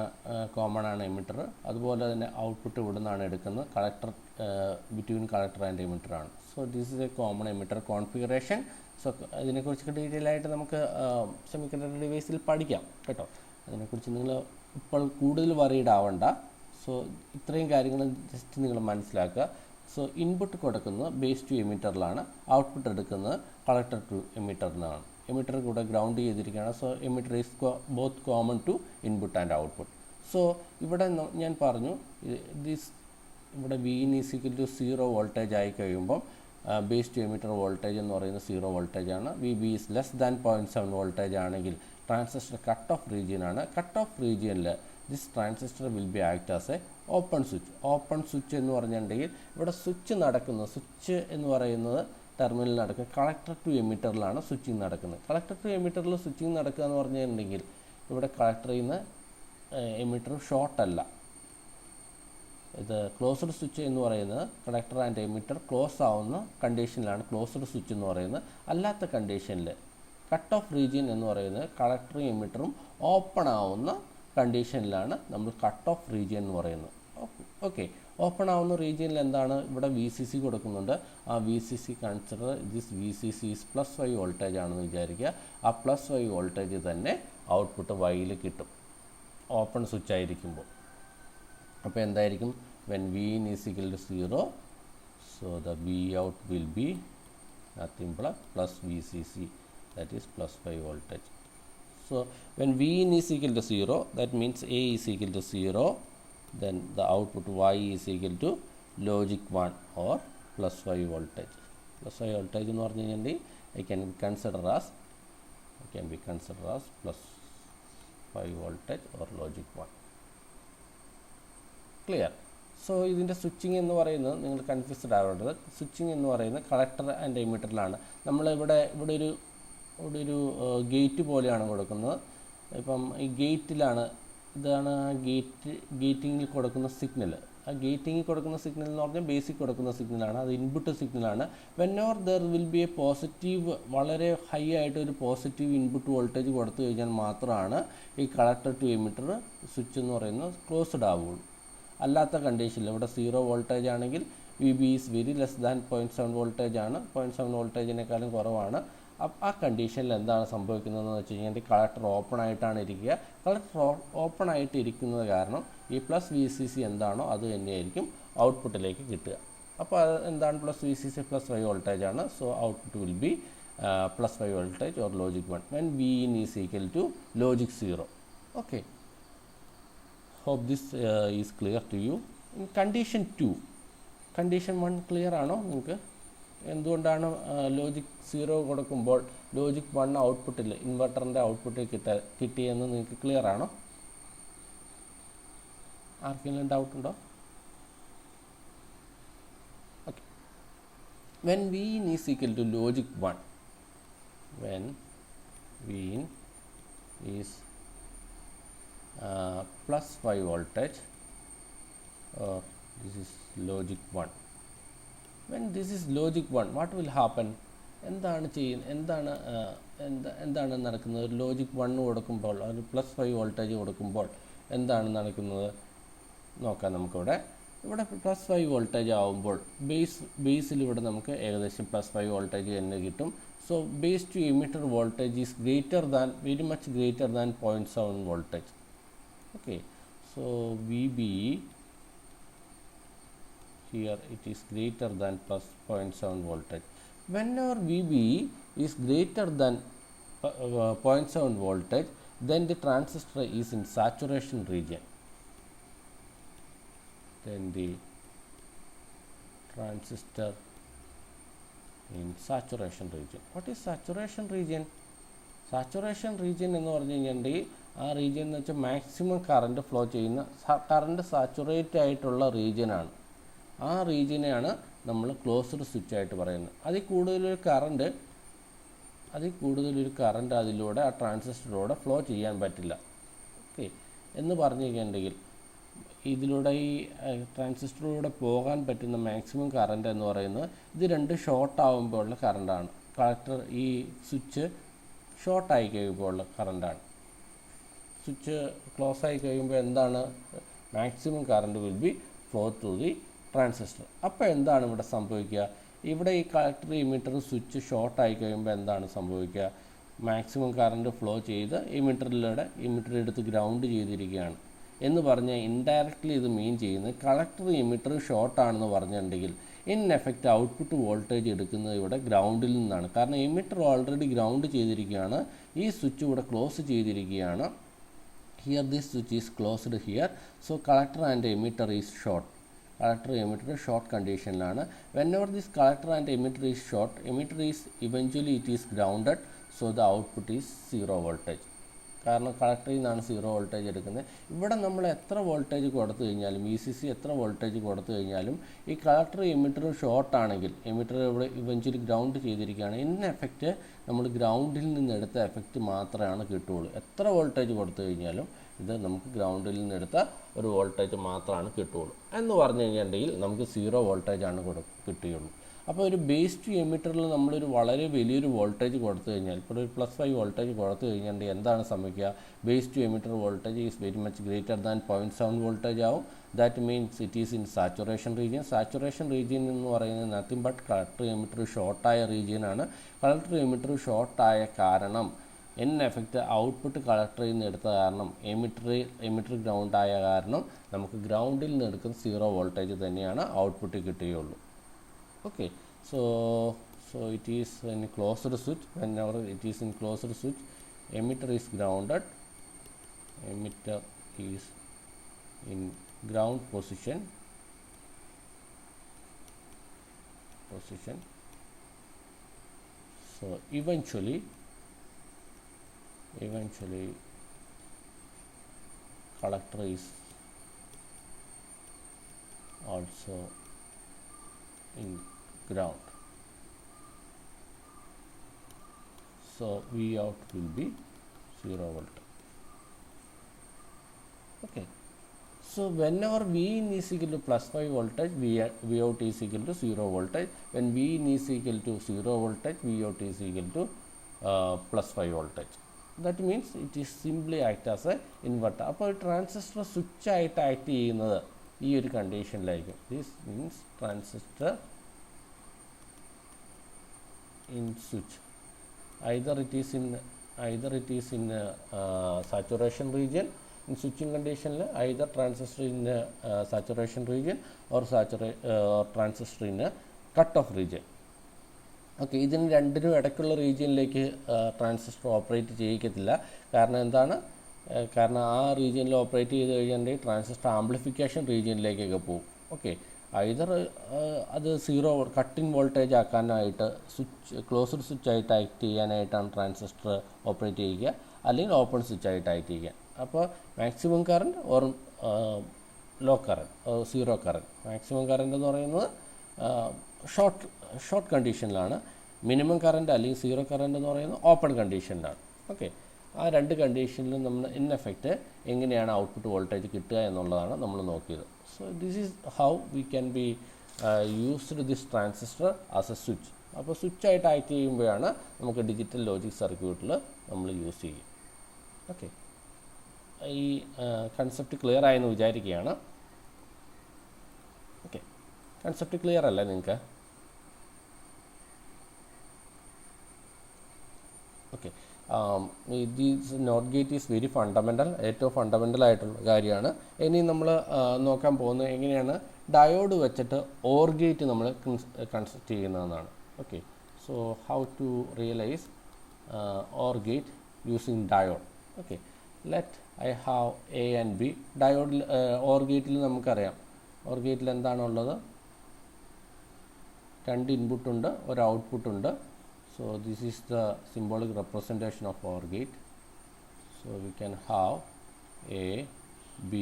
കോമൺ ആണ് എമിറ്റർ. അതുപോലെ തന്നെ ഔട്ട്പുട്ട് ഇവിടെ നിന്നാണ് എടുക്കുന്നത്. കളക്ടർ ബിറ്റ്വീൻ കളക്ടർ ആൻഡ് എമിറ്ററാണ്. So this is a common emitter configuration. So ഇതിനെക്കുറിച്ച് ഡീറ്റെയിൽ ആയിട്ട് നമുക്ക് സെമികണ്ടക്ടർ ഡിവൈസിൽ പഠിക്കാം കേട്ടോ. അതിനെക്കുറിച്ച് നിങ്ങൾ ഇപ്പോൾ കൂടുതൽ വറീഡ് ആവണ്ട. സോ ഇത്രയും കാര്യങ്ങൾ ജസ്റ്റ് നിങ്ങൾ മനസ്സിലാക്കുക. സോ ഇൻപുട്ട് കൊടുക്കുന്നത് ബേസ് ടു എമിറ്ററിലാണ്, ഔട്ട്പുട്ട് എടുക്കുന്നത് കളക്ടർ ടു എമിറ്ററിനാണ്. എമിറ്റർ കൂടെ ഗ്രൗണ്ട് ചെയ്തിരിക്കുകയാണ്. So emitter is both common to input and output. So ഇവിടെ ഞാൻ പറഞ്ഞു ഇവിടെ V in is equal to 0 voltage ആയി കഴിയുമ്പം ബേസ് ടു എമിറ്റർ വോൾട്ടേജ് എന്ന് പറയുന്നത് 0 വോൾട്ടേജ് ആണ്. V B is less than 0.7 voltage ആണെങ്കിൽ ട്രാൻസിസ്റ്റർ കട്ട് ഓഫ് റീജിയനാണ്. കട്ട് ഓഫ് റീജിയനിൽ this transistor will be act as a open switch. Open switch എന്ന് പറഞ്ഞിട്ടുണ്ടെങ്കിൽ ഇവിടെ സ്വിച്ച് നടക്കുന്നത്, സ്വിച്ച് എന്ന് പറയുന്നത് ടെർമിനലിൽ നടക്കുക. കളക്ടർ ടു എമിറ്ററിലാണ് സ്വിച്ചിങ് നടക്കുന്നത്. കളക്ടർ ടു എമിറ്ററിൽ സ്വിച്ചിങ് നടക്കുക എന്ന് പറഞ്ഞിട്ടുണ്ടെങ്കിൽ ഇവിടെ കളക്ടറിൽ നിന്ന് എമിറ്റർ ഷോർട്ടല്ല. ഇത് ക്ലോസ്ഡ് സ്വിച്ച് എന്ന് പറയുന്നത് കളക്ടർ ആൻഡ് എമിറ്റർ ക്ലോസ് ആവുന്ന കണ്ടീഷനിലാണ് ക്ലോസ്ഡ് സ്വിച്ച് എന്ന് പറയുന്നത്. അല്ലാത്ത കണ്ടീഷനിൽ കട്ട് ഓഫ് റീജിയൻ എന്ന് പറയുന്നത് കളക്ടറും എമിറ്ററും ഓപ്പൺ ആവുന്ന കണ്ടീഷനിലാണ് നമ്മൾ കട്ട് ഓഫ് റീജിയൻ എന്ന് പറയുന്നത്. ഓക്കെ, ഓപ്പൺ ആവുന്ന റീജിയനിൽ എന്താണ്, ഇവിടെ വി സി സി കൊടുക്കുന്നുണ്ട്. ആ V C C consider this V C C is +5 voltage ആണെന്ന് വിചാരിക്കുക. ആ +5 വോൾട്ടേജ് തന്നെ ഔട്ട്പുട്ട് വൈയിൽ കിട്ടും ഓപ്പൺ സ്വിച്ച് ആയിരിക്കുമ്പോൾ. അപ്പോൾ എന്തായിരിക്കും, when V in is equal to 0, so the V out will be nothing plus V C C, that is +5 voltage. So when V in is equal to 0, that means A is equal to 0, then the output Y is equal to logic 1 or +5 voltage. +5 voltage എന്ന് പറഞ്ഞു കഴിഞ്ഞാൽ I can be considered as +5 voltage or logic 1. Clear? So ഇതിൻ്റെ switching എന്ന് പറയുന്നത് നിങ്ങൾ confused ആവേണ്ടത്. Switching എന്ന് പറയുന്നത് collector and എമിറ്ററിലാണ്. നമ്മളിവിടെ ഒരു ഗേറ്റ് പോലെയാണ് കൊടുക്കുന്നത്. ഇപ്പം ഈ ഗേറ്റിലാണ്, ഇതാണ് ഗേറ്റിങ്ങിൽ കൊടുക്കുന്ന സിഗ്നൽ. ആ ഗേറ്റിങ്ങിൽ കൊടുക്കുന്ന സിഗ്നൽ എന്ന് പറഞ്ഞാൽ ബേസിക് കൊടുക്കുന്ന സിഗ്നലാണ്, അത് ഇൻപുട്ട് സിഗ്നലാണ്. Whenever there will be A positive, വളരെ ഹൈ ആയിട്ട് ഒരു പോസിറ്റീവ് ഇൻപുട്ട് വോൾട്ടേജ് കൊടുത്തു കഴിഞ്ഞാൽ മാത്രമാണ് ഈ കളക്ടർ ടു എമിറ്റർ സ്വിച്ച് എന്ന് പറയുന്നത് ക്ലോസ്ഡ് ആവുകയുള്ളൂ. അല്ലാത്ത കണ്ടീഷനിൽ ഇവിടെ 0 വോൾട്ടേജ് ആണെങ്കിൽ V B is very less than 0.7 voltage ആണ്, 0.7 വോൾട്ടേജിനേക്കാളും കുറവാണ്. ആ കണ്ടീഷനിൽ എന്താണ് സംഭവിക്കുന്നതെന്ന് വെച്ച് കഴിഞ്ഞാൽ കളക്ടർ ഓപ്പൺ ആയിട്ടാണ് ഇരിക്കുക. കളക്ടർ ഓപ്പൺ ആയിട്ട് ഇരിക്കുന്നത് കാരണം ഈ പ്ലസ് വി സി സി എന്താണോ അത് തന്നെയായിരിക്കും ഔട്ട്പുട്ടിലേക്ക് കിട്ടുക. അപ്പോൾ അത് എന്താണ്, plus V C C +5 voltage ആണ്. So output will be +5 voltage or logic 1 when V in is equal to logic 0. Okay, hope this is clear to you. In condition 2, condition 1 clear ആണോ നിങ്ങൾക്ക്? എന്തുകൊണ്ടാണ് ലോജിക് 0 കൊടുക്കുമ്പോൾ logic 1 ഔട്ട്പുട്ടിൽ ഇൻവെർട്ടറിൻ്റെ ഔട്ട്പുട്ടിൽ കിട്ടിയെന്ന് നിങ്ങൾക്ക് clear ആണോ? ആർക്കെങ്കിലും ഡൗട്ട് ഉണ്ടോ? Okay, when V in is equal to logic 1, when V in is +5 voltage or this is logic 1. When this is logic 1, what will happen? എന്താണ് നടക്കുന്നത്? ലോജിക് 1 കൊടുക്കുമ്പോൾ, ഒരു +5 വോൾട്ടേജ് കൊടുക്കുമ്പോൾ എന്താണ് നടക്കുന്നത് നോക്കാം നമുക്കിവിടെ. ഇവിടെ +5 വോൾട്ടേജ് ആവുമ്പോൾ ബേസിൽ ഇവിടെ നമുക്ക് ഏകദേശം +5 വോൾട്ടേജ് തന്നെ കിട്ടും. So base to emitter voltage is very much greater than 0.7 voltage. Okay, so VB here it is greater than plus 0.7 voltage. Whenever VB is greater than 0.7 voltage, then the transistor is in saturation region. Then the transistor in saturation region. What is saturation region? Saturation region എന്ന് പറഞ്ഞു കഴിഞ്ഞിട്ടുണ്ടെങ്കിൽ ആ region എന്ന് വെച്ചാൽ maximum current flow ചെയ്യുന്ന current saturate ആയിട്ടുള്ള റീജിയനാണ്. ആ റീജിയനെയാണ് നമ്മൾ ക്ലോസ്ഡ് സ്വിച്ച് ആയിട്ട് പറയുന്നത്. അതിൽ കൂടുതലൊരു കറണ്ട് അതിലൂടെ ആ ട്രാൻസിസ്റ്ററിലൂടെ ഫ്ലോ ചെയ്യാൻ പറ്റില്ല. ഓക്കെ, എന്ന് പറഞ്ഞു കഴിഞ്ഞിട്ടുണ്ടെങ്കിൽ ഇതിലൂടെ ഈ ട്രാൻസിസ്റ്ററിലൂടെ പോകാൻ പറ്റുന്ന മാക്സിമം കറണ്ട് എന്ന് പറയുന്നത് ഇത് രണ്ട് ഷോർട്ട് ആകുമ്പോഴുള്ള കറണ്ടാണ്. കളക്ടർ ഈ സ്വിച്ച് ഷോർട്ടായി കഴിയുമ്പോഴുള്ള കറണ്ടാണ്. സ്വിച്ച് ക്ലോസ് ആയി കഴിയുമ്പോൾ എന്താണ്, maximum current will be flow through the transistor. അപ്പോൾ എന്താണ് ഇവിടെ സംഭവിക്കുക, ഇവിടെ ഈ കളക്ടർ എമിറ്റർ സ്വിച്ച് ഷോർട്ടായി കഴിയുമ്പോൾ എന്താണ് സംഭവിക്കുക, മാക്സിമം കറണ്ട് ഫ്ലോ ചെയ്ത് എമിറ്റർ എടുത്ത് ഗ്രൗണ്ട് ചെയ്തിരിക്കുകയാണ് എന്ന് പറഞ്ഞാൽ ഇൻഡയറക്റ്റ്ലി ഇത് മീൻ ചെയ്യുന്നത് കളക്ടർ എമിറ്റർ ഷോർട്ടാണെന്ന് പറഞ്ഞിട്ടുണ്ടെങ്കിൽ ഇൻ എഫക്റ്റ് ഔട്ട്പുട്ട് വോൾട്ടേജ് എടുക്കുന്നത് ഇവിടെ ഗ്രൗണ്ടിൽ നിന്നാണ്. കാരണം എമിറ്റർ ഓൾറെഡി ഗ്രൗണ്ട് ചെയ്തിരിക്കുകയാണ്, ഈ സ്വിച്ച് ഇവിടെ ക്ലോസ് ചെയ്തിരിക്കുകയാണ്. Here this switch is closed here, so collector and emitter is short. Collector emitter short കണ്ടീഷനിലാണ്. Whenever this collector and emitter is short, emitter is eventually it is grounded, so the output is 0 voltage. കാരണം കളക്ടറിൽ നിന്നാണ് 0 voltage എടുക്കുന്നത്. ഇവിടെ നമ്മൾ എത്ര voltage കൊടുത്തു കഴിഞ്ഞാലും VCC എത്ര വോൾട്ടേജ് കൊടുത്തു കഴിഞ്ഞാലും ഈ കളക്ടർ എമിറ്റർ ഷോർട്ട് ആണെങ്കിൽ എമിറ്റർ ഇവിടെ ഇവഞ്ച്വലി ഗ്രൗണ്ട് ചെയ്തിരിക്കുകയാണ്. ഇൻ എഫക്റ്റ് നമ്മൾ ഗ്രൗണ്ടിൽ നിന്ന് എടുത്ത എഫക്റ്റ് മാത്രമാണ് കിട്ടുകയുള്ളൂ. എത്ര വോൾട്ടേജ് കൊടുത്തു കഴിഞ്ഞാലും ഇത് നമുക്ക് ഗ്രൗണ്ടിൽ നിന്നെടുത്ത ഒരു വോൾട്ടേജ് മാത്രമാണ് കിട്ടുകയുള്ളൂ. എന്ന് പറഞ്ഞു കഴിഞ്ഞിട്ടുണ്ടെങ്കിൽ നമുക്ക് 0 വോൾട്ടേജാണ് കിട്ടുകയുള്ളൂ. അപ്പോൾ ഒരു ബേസ് ടു എമിറ്ററിൽ നമ്മളൊരു വളരെ വലിയൊരു വോൾട്ടേജ് കൊടുത്തു കഴിഞ്ഞാൽ, ഇപ്പോൾ ഒരു +5 വോൾട്ടേജ് കൊടുത്തു കഴിഞ്ഞിട്ടുണ്ടെങ്കിൽ എന്താണ് സംഭവിക്കുക, base to emitter voltage is very much greater than 0.7 voltage ആവും. That means it is in saturation region. Saturation region എന്ന് പറയുന്നത് നത്തിങ് ബട്ട് കളക്ടർ എമിറ്റർ ഷോർട്ടായ റീജിയനാണ്. കളക്ടർ എമിറ്റർ ഷോർട്ടായ കാരണം ഇൻ എഫക്റ്റ് ഔട്ട്പുട്ട് കളക്ടറിൽ നിന്ന് എടുത്ത കാരണം എമിറ്റർ ഗ്രൗണ്ടായ കാരണം നമുക്ക് ഗ്രൗണ്ടിൽ നിന്ന് എടുക്കുന്ന 0 വോൾട്ടേജ് തന്നെയാണ് ഔട്ട്പുട്ട് കിട്ടുകയുള്ളൂ. Okay, so it is in closed switch. Whenever it is in closed switch, emitter is grounded. Emitter is in ground position. So eventually collector is also in ground, so V out will be 0 volt. Okay, so whenever V in is equal to +5 voltage, V out is equal to 0 voltage. When V in is equal to 0 voltage, V out is equal to +5 voltage. That means it is simply act as a inverter. അപ്പോൾ transistor switch ആയിട്ട് act ചെയ്യുന്നത് ഈ ഒരു കണ്ടീഷനിലായിരിക്കും. This means transistor in switch, either it is in saturation region. In switching condition either transistor in saturation region or transistor in cut off region. Okay, ഇതിന് രണ്ടിനും ഇടയ്ക്കുള്ള റീജിയനിലേക്ക് transistor operate ചെയ്യിക്കത്തില്ല. കാരണം എന്താണ്, കാരണം ആ റീജിയനിൽ ഓപ്പറേറ്റ് ചെയ്ത് കഴിഞ്ഞാൽ ട്രാൻസിസ്റ്റർ ആംപ്ലിഫിക്കേഷൻ റീജിയനിലേക്കൊക്കെ പോകും. ഓക്കെ, ഐദർ അത് 0 കട്ടിൻ വോൾട്ടേജ് ആക്കാനായിട്ട് ക്ലോസ്ഡ് സ്വിച്ച് ആയിട്ട് ആക്ട് ചെയ്യാനായിട്ടാണ് ട്രാൻസിസ്റ്റർ ഓപ്പറേറ്റ് ചെയ്യുക, അല്ലെങ്കിൽ ഓപ്പൺ സ്വിച്ച് ആയിട്ട് ആക്ട് ചെയ്യുക. അപ്പോൾ maximum current or low current, 0 current. Maximum current എന്ന് പറയുന്നത് ഷോർട്ട് കണ്ടീഷനിലാണ്. മിനിമം കറണ്ട് അല്ലെങ്കിൽ 0 കറണ്ട് എന്ന് പറയുന്നത് ഓപ്പൺ കണ്ടീഷനിലാണ്. ഓക്കെ, ആ രണ്ട് കണ്ടീഷനിലും നമ്മൾ ഇൻ എഫക്റ്റ് എങ്ങനെയാണ് ഔട്ട്പുട്ട് വോൾട്ടേജ് കിട്ടുക എന്നുള്ളതാണ് നമ്മൾ നോക്കിയത്. So this is how we can be used this transistor as a switch. അപ്പോൾ സ്വിച്ച് ആയിട്ട് ആക്ട് ചെയ്യുമ്പോഴാണ് നമുക്ക് ഡിജിറ്റൽ ലോജിക് സർക്യൂട്ടിൽ നമ്മൾ യൂസ് ചെയ്യും. ഓക്കെ, ഈ കൺസെപ്റ്റ് ക്ലിയർ ആയെന്ന് വിചാരിക്കുകയാണ്. ഓക്കെ, കൺസെപ്റ്റ് ക്ലിയർ അല്ലേ നിങ്ങൾക്ക്? Okay, this not gate is very fundamental, ഏറ്റവും ഫണ്ടമെൻ്റൽ ആയിട്ടുള്ള കാര്യമാണ്. ഇനി നമ്മൾ നോക്കാൻ പോകുന്നത് എങ്ങനെയാണ് ഡയോഡ് വെച്ചിട്ട് ഓർ ഗേറ്റ് നമ്മൾ കൺസ്ട്രക്ട് ചെയ്യുന്നതെന്നാണ്. Okay, so how to realise or gate using diode. Okay, let I have A and B. ഡയോഡിൽ ഓർ ഗേറ്റിൽ നമുക്കറിയാം, ഓർ ഗേറ്റിൽ എന്താണുള്ളത്, രണ്ട് ഇൻപുട്ടുണ്ട്, ഒരു ഔട്ട്പുട്ടുണ്ട്. So this is the symbolic representation of OR gate. So we can have A, B,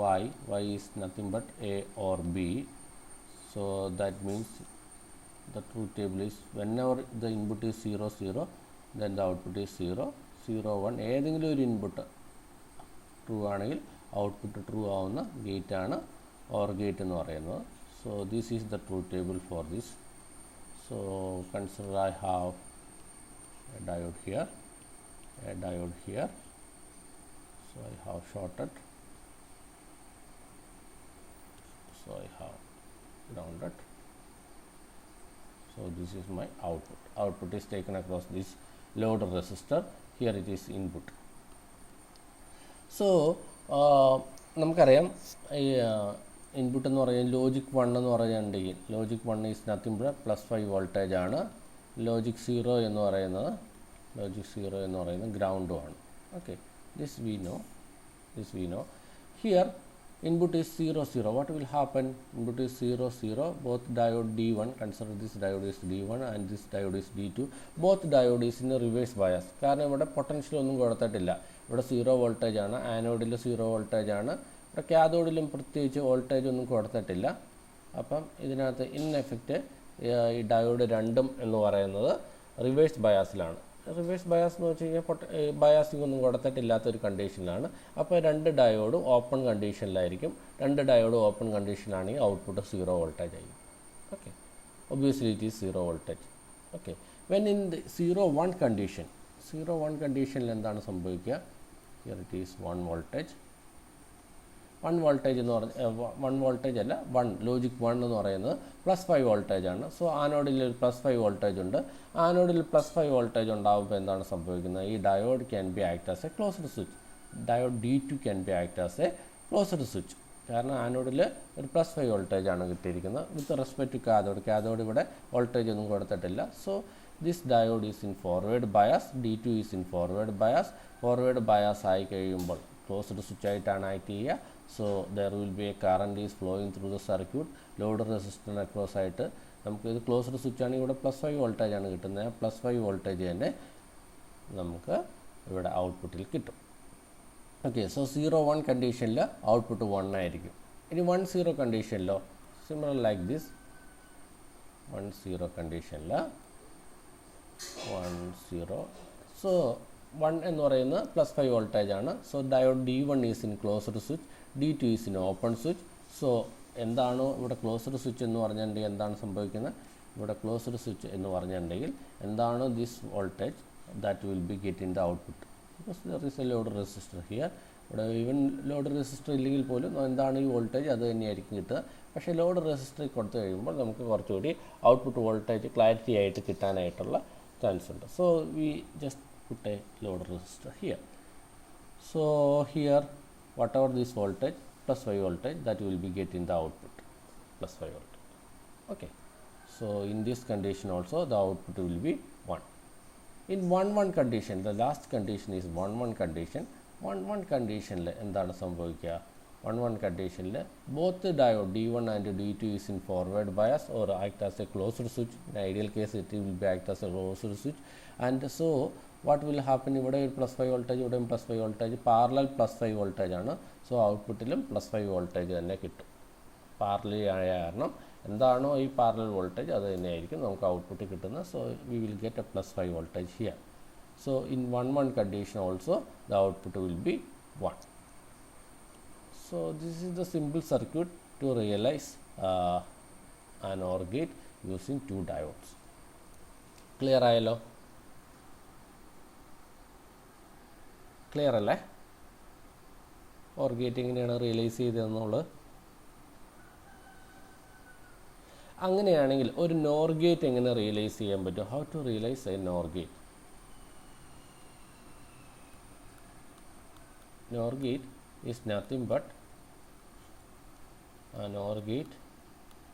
Y. Y is nothing but A or B. So that means the truth table is whenever the input is 0 0, then the output is 0 0 1. ഏതെങ്കിലും ഒരു input true ആണെങ്കിൽ output true ആവുന്ന ഗേറ്റാണ് OR gate എന്ന് പറയുന്നത്. So this is the truth table for this. So consider I have a diode here, a diode here. So I have shorted, so I have grounded. So this is my output. Output is taken across this load resistor. Here it is input. So നമുക്കറിയാം ഈ input എന്ന് പറയുന്നത് logic 1 എന്ന് പറയുന്നുണ്ടെങ്കിൽ logic 1 is nothing but +5 voltage ആണ്. Logic 0 എന്ന് പറയുന്നത് ഗ്രൗണ്ടുമാണ്. Okay, this we know. Here input is 0 0. What will happen? Input is 0 0. Both diode D1, consider this diode is D1 and this diode is D2. Both diode is in a reverse bias. കാരണം ഇവിടെ potential ഒന്നും കൊടുത്തിട്ടില്ല. ഇവിടെ 0 voltage ആണ്, ആനോഡിൽ 0 voltage ആണ്, ഇവിടെ കാഥോഡിലും പ്രത്യേകിച്ച് voltage ഒന്നും കൊടുത്തിട്ടില്ല. അപ്പം ഇതിനകത്ത് ഇൻ എഫക്റ്റ് ഈ ഡയോഡ് രണ്ടും എന്ന് പറയുന്നത് റിവേഴ്സ് ബയാസിലാണ്. റിവേഴ്സ് ബയാസ് എന്ന് വെച്ച് കഴിഞ്ഞാൽ ബയാസിംഗ് ഒന്നും കൊടുത്തിട്ടില്ലാത്തൊരു കണ്ടീഷനിലാണ്. അപ്പോൾ രണ്ട് ഡയോഡും ഓപ്പൺ കണ്ടീഷനിലായിരിക്കും. രണ്ട് ഡയോഡും ഓപ്പൺ കണ്ടീഷനിലാണെങ്കിൽ ഔട്ട്പുട്ട് 0 വോൾട്ടേജ് ആയിരിക്കും. Okay, obviously it is 0 voltage. Okay, when in the 0 1 കണ്ടീഷനിൽ എന്താണ് സംഭവിക്കുക? Here it is 1 voltage. 1 voltage എന്ന് പറഞ്ഞ 1 വോൾട്ടേജ് അല്ല, 1 ലോജിക് 1 എന്ന് പറയുന്നത് +5 വോൾട്ടേജ് ആണ്. സോ ആനോഡിൽ ഒരു +5 വോൾട്ടേജ് ഉണ്ട്. ആനോഡിൽ +5 വോൾട്ടേജ് ഉണ്ടാകുമ്പോൾ എന്താണ് സംഭവിക്കുന്നത്? ഈ diode can be act as a closed switch. Diode D2 can be act as a closed switch. കാരണം ആനോഡിൽ ഒരു +5 വോൾട്ടേജ് ആണ് കിട്ടിയിരിക്കുന്നത് with respect to cathode. Cathode ഇവിടെ വോൾട്ടേജ് ഒന്നും കൊടുത്തിട്ടില്ല. So this diode is in forward bias, D2 is in forward bias. Forward bias ആയി കഴിയുമ്പോൾ ക്ലോസ്ഡ് സ്വിച്ച് ആയിട്ടാണ് ആക്ട് ചെയ്യുക. So there will be a current is flowing through the circuit. Load റെസിസ്റ്ററിന് across ആയിട്ട് നമുക്ക് ഇത് ക്ലോസ്ഡ് സ്വിച്ച് ആണെങ്കിൽ ഇവിടെ +5 വോൾട്ടേജ് ആണ് കിട്ടുന്നത്. +5 വോൾട്ടേജ് തന്നെ നമുക്ക് ഇവിടെ ഔട്ട്പുട്ടിൽ കിട്ടും. ഓക്കെ, സോ 0 1 കണ്ടീഷനിൽ ഔട്ട്പുട്ട് 1 ആയിരിക്കും. ഇനി 1 0 കണ്ടീഷനിലോ സിമിലർ ലൈക്ക് ദിസ്. 1 0 കണ്ടീഷനിൽ 1 0. സോ 1 എന്ന് പറയുന്നത് +5 വോൾട്ടേജ് ആണ്. So diode D1 is in closed switch, D2 is in open switch. So എന്താണോ ഇവിടെ ക്ലോസ്ഡ് സ്വിച്ച് എന്ന് പറഞ്ഞിട്ടുണ്ടെങ്കിൽ എന്താണ് സംഭവിക്കുന്നത്? ഇവിടെ ക്ലോസ്ഡ് സ്വിച്ച് എന്ന് പറഞ്ഞിട്ടുണ്ടെങ്കിൽ എന്താണോ this voltage that will B get in the output. Because there is A load resistor here. ഇവിടെ ഈവൻ ലോഡ് റെസിസ്റ്റർ ഇല്ലെങ്കിൽ പോലും എന്താണ് ഈ വോൾട്ടേജ് അത് തന്നെയായിരിക്കും കിട്ടുക. പക്ഷേ ലോഡ് റെസിസ്റ്ററിൽ കൊടുത്തു കഴിയുമ്പോൾ നമുക്ക് കുറച്ചുകൂടി ഔട്ട്പുട്ട് വോൾട്ടേജ് ക്ലാരിറ്റി ആയിട്ട് കിട്ടാനായിട്ടുള്ള ചാൻസ് ഉണ്ട്. So we just put a load resistor here. So here whatever this voltage +5 voltage that will be get in the output +5 voltage. Okay, so in this condition also the output will be 1. In 1 1 condition, the last condition is 1 1 condition. 1 1 condition le endana sambhavikka? 1 1 condition le both diode D1 and D2 is in forward bias or act as a closed switch. In ideal case it will be act as a closed switch. And so what will happen? ഇവിടെ ഒരു +5 voltage, ഇവിടെയും +5 voltage, parallel +5 voltage ആണ്. So ഔട്ട്പുട്ടിലും +5 voltage തന്നെ കിട്ടും. Parallel ആയ കാരണം എന്താണോ ഈ പാരലൽ വോൾട്ടേജ് അത് തന്നെയായിരിക്കും നമുക്ക് ഔട്ട്പുട്ട് കിട്ടുന്നത്. So we will get A +5 voltage here. So in 1 1 condition also the output will B 1. So this is the simple circuit to realize an OR gate using 2 diodes. Clear ആയല്ലോ? Clear അല്ലേ? OR gate എങ്ങനെയാണ് realise ചെയ്തതെന്നുള്ളത്. അങ്ങനെയാണെങ്കിൽ ഒരു NOR gate എങ്ങനെ realise ചെയ്യാൻ പറ്റും? How to realise a NOR gate? NOR gate is nothing but NOR gate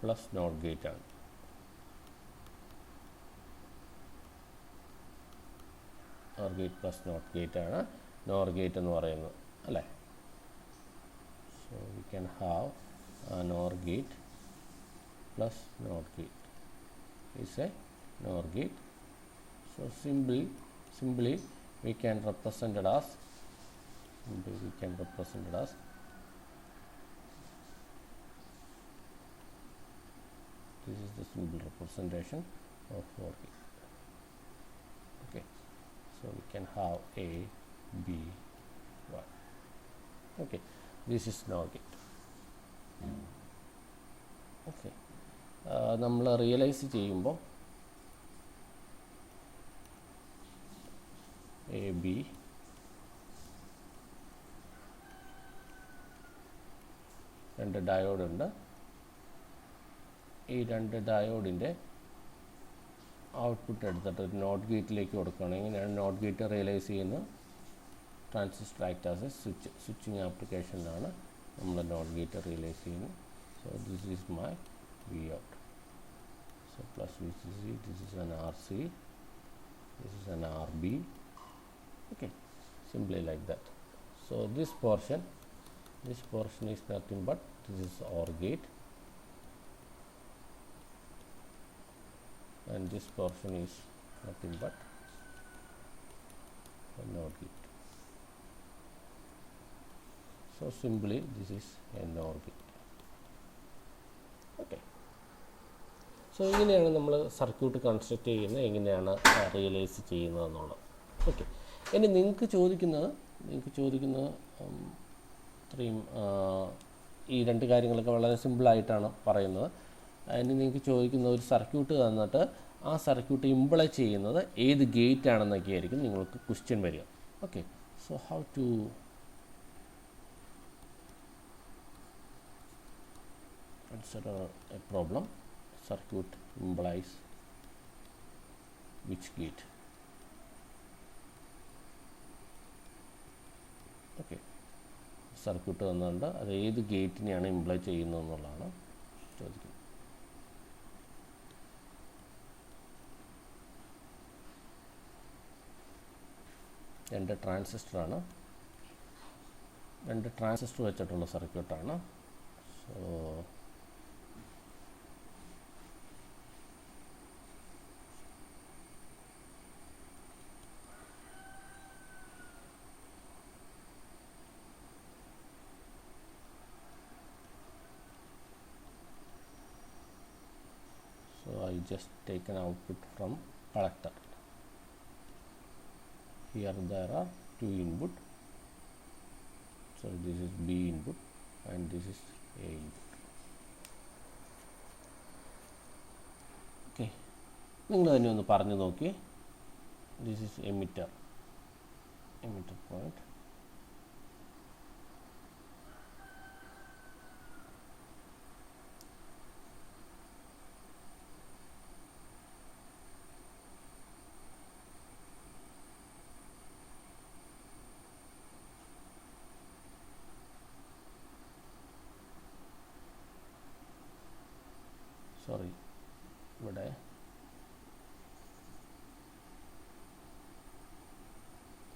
plus NOT gate ആണ്. NOR gate plus NOT gate ആണ് NOR gate എന്ന് പറയുന്നത് അല്ലേ. So we can have NOR gate plus NOT gate is a NOR gate. So simply we can represent it as this is the simple representation of NOR gate. Okay, so we can have A, B, Y. Okay, this is NOR gate. Okay, നമ്മൾ realise ചെയ്യുമ്പോൾ A B രണ്ട് ഡയോഡുണ്ട്. ഈ രണ്ട് ഡയോഡിൻ്റെ output എടുത്തിട്ട് not ഗേറ്റിലേക്ക് കൊടുക്കുകയാണ്. ഇങ്ങനെയാണ് not gate realise ചെയ്യുന്ന transistor act as a switching ആപ്ലിക്കേഷനിലാണ് നമ്മൾ നോട്ട് ഗേറ്റ് റിയലൈസ് ചെയ്യുന്നത്. So this is my V out. So plus VCC, this is an RC, this is an RB. Okay, simply like that. So this portion is nothing but this is OR gate, and this portion is nothing but a NOR gate. So simply this is a NOR gate. Okay. So ഇങ്ങനെയാണ് നമ്മൾ circuit construct ചെയ്യുന്നത്, എങ്ങനെയാണ് realise ചെയ്യുന്നതെന്നുള്ളത്. Okay, ഇനി നിങ്ങൾക്ക് ചോദിക്കുന്നത് ഇത്രയും ഈ രണ്ട് കാര്യങ്ങളൊക്കെ വളരെ സിമ്പിളായിട്ടാണ് പറയുന്നത്. ഇനി നിങ്ങൾക്ക് ചോദിക്കുന്ന ഒരു സർക്യൂട്ട് തന്നിട്ട് ആ സർക്യൂട്ട് ഇംപ്ലൈ ചെയ്യുന്നത് ഏത് ഗേറ്റ് ആണെന്നൊക്കെ ആയിരിക്കും നിങ്ങൾക്ക് ക്വസ്റ്റ്യൻ വരിക. Okay, so how to consider a problem. Circuit implies which gate? Okay, circuit തന്നുകൊണ്ട് അത് ഏത് ഗേറ്റിനെയാണ് ഇംപ്ലൈ ചെയ്യുന്നത് എന്നുള്ളതാണ് ചോദിക്കുന്നത്. രണ്ട് ട്രാൻസിസ്റ്റർ വെച്ചിട്ടുള്ള സർക്യൂട്ടാണ്. So I just take an output from collector. Here there are two input. So this is B input and this is A input. Okay, നിങ്ങൾ തന്നെ ഒന്ന് പറഞ്ഞു നോക്കി. This is emitter point. Sorry, ഇവിടെ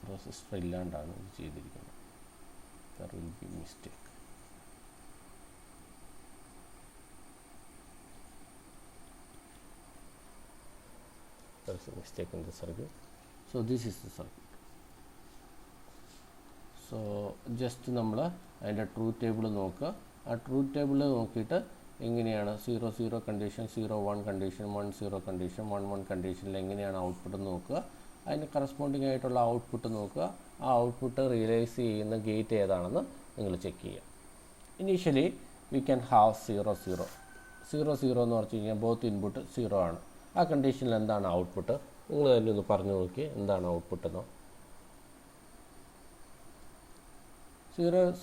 റെസിസ്റ്റർ ഇല്ലാണ്ടാണ് ഇത് ചെയ്തിരിക്കുന്നത്. There will B mistake. There is a mistake in the circuit. So this is the circuit. So just നമ്മൾ അതിൻ്റെ ട്രൂത്ത് ടേബിൾ നോക്കുക. ആ ട്രൂത്ത് ടേബിൾ നോക്കിയിട്ട് എങ്ങനെയാണ് 0 കണ്ടീഷൻ, 0 കണ്ടീഷൻ, 1 കണ്ടീഷൻ, 1 കണ്ടീഷനിൽ എങ്ങനെയാണ് ഔട്ട്പുട്ട് നോക്കുക. അതിന് കറസ്പോണ്ടിങ് ആയിട്ടുള്ള ഔട്ട്പുട്ട് നോക്കുക. ആ ഔട്ട്പുട്ട് റിയലൈസ് ചെയ്യുന്ന ഗേറ്റ് ഏതാണെന്ന് നിങ്ങൾ ചെക്ക് ചെയ്യുക. ഇനീഷ്യലി വി ക്യാൻ ഹാവ് 0 എന്ന് പറഞ്ഞു കഴിഞ്ഞാൽ ബോത്ത് ഇൻപുട്ട് 0 ആണ്. ആ കണ്ടീഷനിൽ എന്താണ് ഔട്ട്പുട്ട്? നിങ്ങൾ തന്നെ ഒന്ന് പറഞ്ഞു നോക്കി എന്താണ് ഔട്ട്പുട്ട് എന്നോ.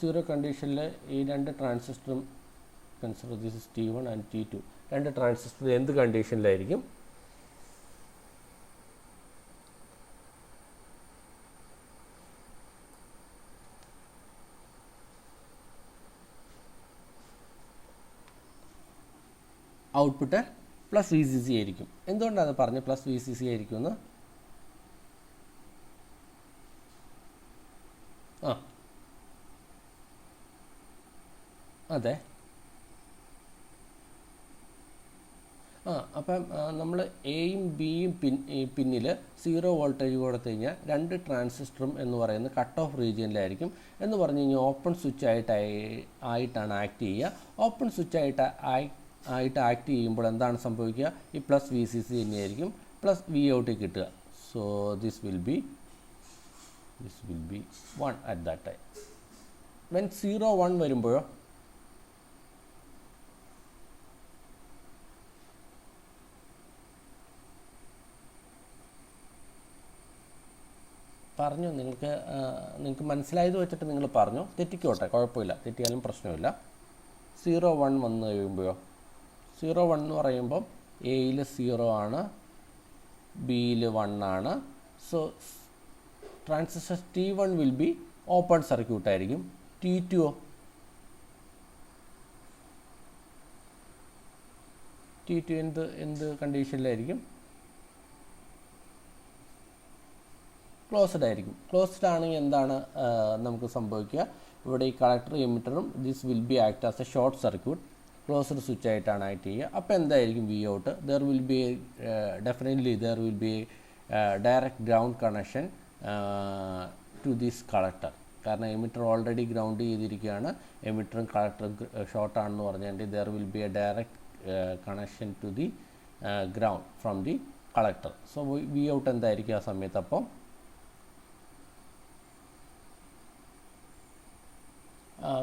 0 കണ്ടീഷനിൽ ഈ രണ്ട് ട്രാൻസിസ്റ്ററും consider this is T1 and T2. രണ്ട് ട്രാൻസിസ്റ്റർ എന്ത് കണ്ടീഷനിലായിരിക്കും? Output plus V C C ആയിരിക്കും. എന്തുകൊണ്ടാണ് അത് പറഞ്ഞ് പ്ലസ് വി സി സി ആയിരിക്കുമെന്ന്? അതെ, അപ്പം നമ്മൾ എയും ബിയും പിന്നിൽ 0 വോൾട്ടേജ് കൊടുത്തു കഴിഞ്ഞാൽ 2 ട്രാൻസിസ്റ്ററും എന്ന് പറയുന്നത് കട്ട് ഓഫ് റീജിയനിലായിരിക്കും. എന്ന് പറഞ്ഞു കഴിഞ്ഞാൽ ഓപ്പൺ സ്വിച്ച് ആയിട്ടാണ് ആക്ട് ചെയ്യുക. ഓപ്പൺ സ്വിച്ച് ആയിട്ട് ആക്ട് ചെയ്യുമ്പോൾ എന്താണ് സംഭവിക്കുക? ഈ പ്ലസ് വി സി സി തന്നെയായിരിക്കും പ്ലസ് വി ഔട്ട് കിട്ടുക. So this will B 1 at that time. When 0 1 വരുമ്പോഴോ പറഞ്ഞു, നിങ്ങൾക്ക് മനസ്സിലായത് വെച്ചിട്ട് നിങ്ങൾ പറഞ്ഞു. തെറ്റിക്കോട്ടെ, കുഴപ്പമില്ല, തെറ്റിയാലും പ്രശ്നമില്ല. 0 1 വന്നു കഴിയുമ്പോഴോ 0 1 എന്ന് പറയുമ്പം എയിൽ 0 ആണ്, ബിയിൽ 1 ആണ്. So transistor T1 will be open circuit ആയിരിക്കും. T2 എന്ത് കണ്ടീഷനിലായിരിക്കും? ക്ലോസ്ഡ് ആയിരിക്കും. ക്ലോസ്ഡ് ആണെങ്കിൽ എന്താണ് നമുക്ക് സംഭവിക്കുക? ഇവിടെ ഈ കളക്ടറും എമിറ്ററും this will be act as a short circuit. Closed switch ആയിട്ടാണ് ആക്ട് ചെയ്യുക. അപ്പോൾ എന്തായിരിക്കും V out? There will be direct ground connection to this collector. കാരണം എമിറ്റർ ഓൾറെഡി ഗ്രൗണ്ട് ചെയ്തിരിക്കുകയാണ്. എമിറ്ററും കളക്ടറും ഷോർട്ടാണെന്ന് പറഞ്ഞാൽ there will be a direct connection to the ground from the collector. So V out എന്തായിരിക്കും ആ സമയത്ത്? അപ്പം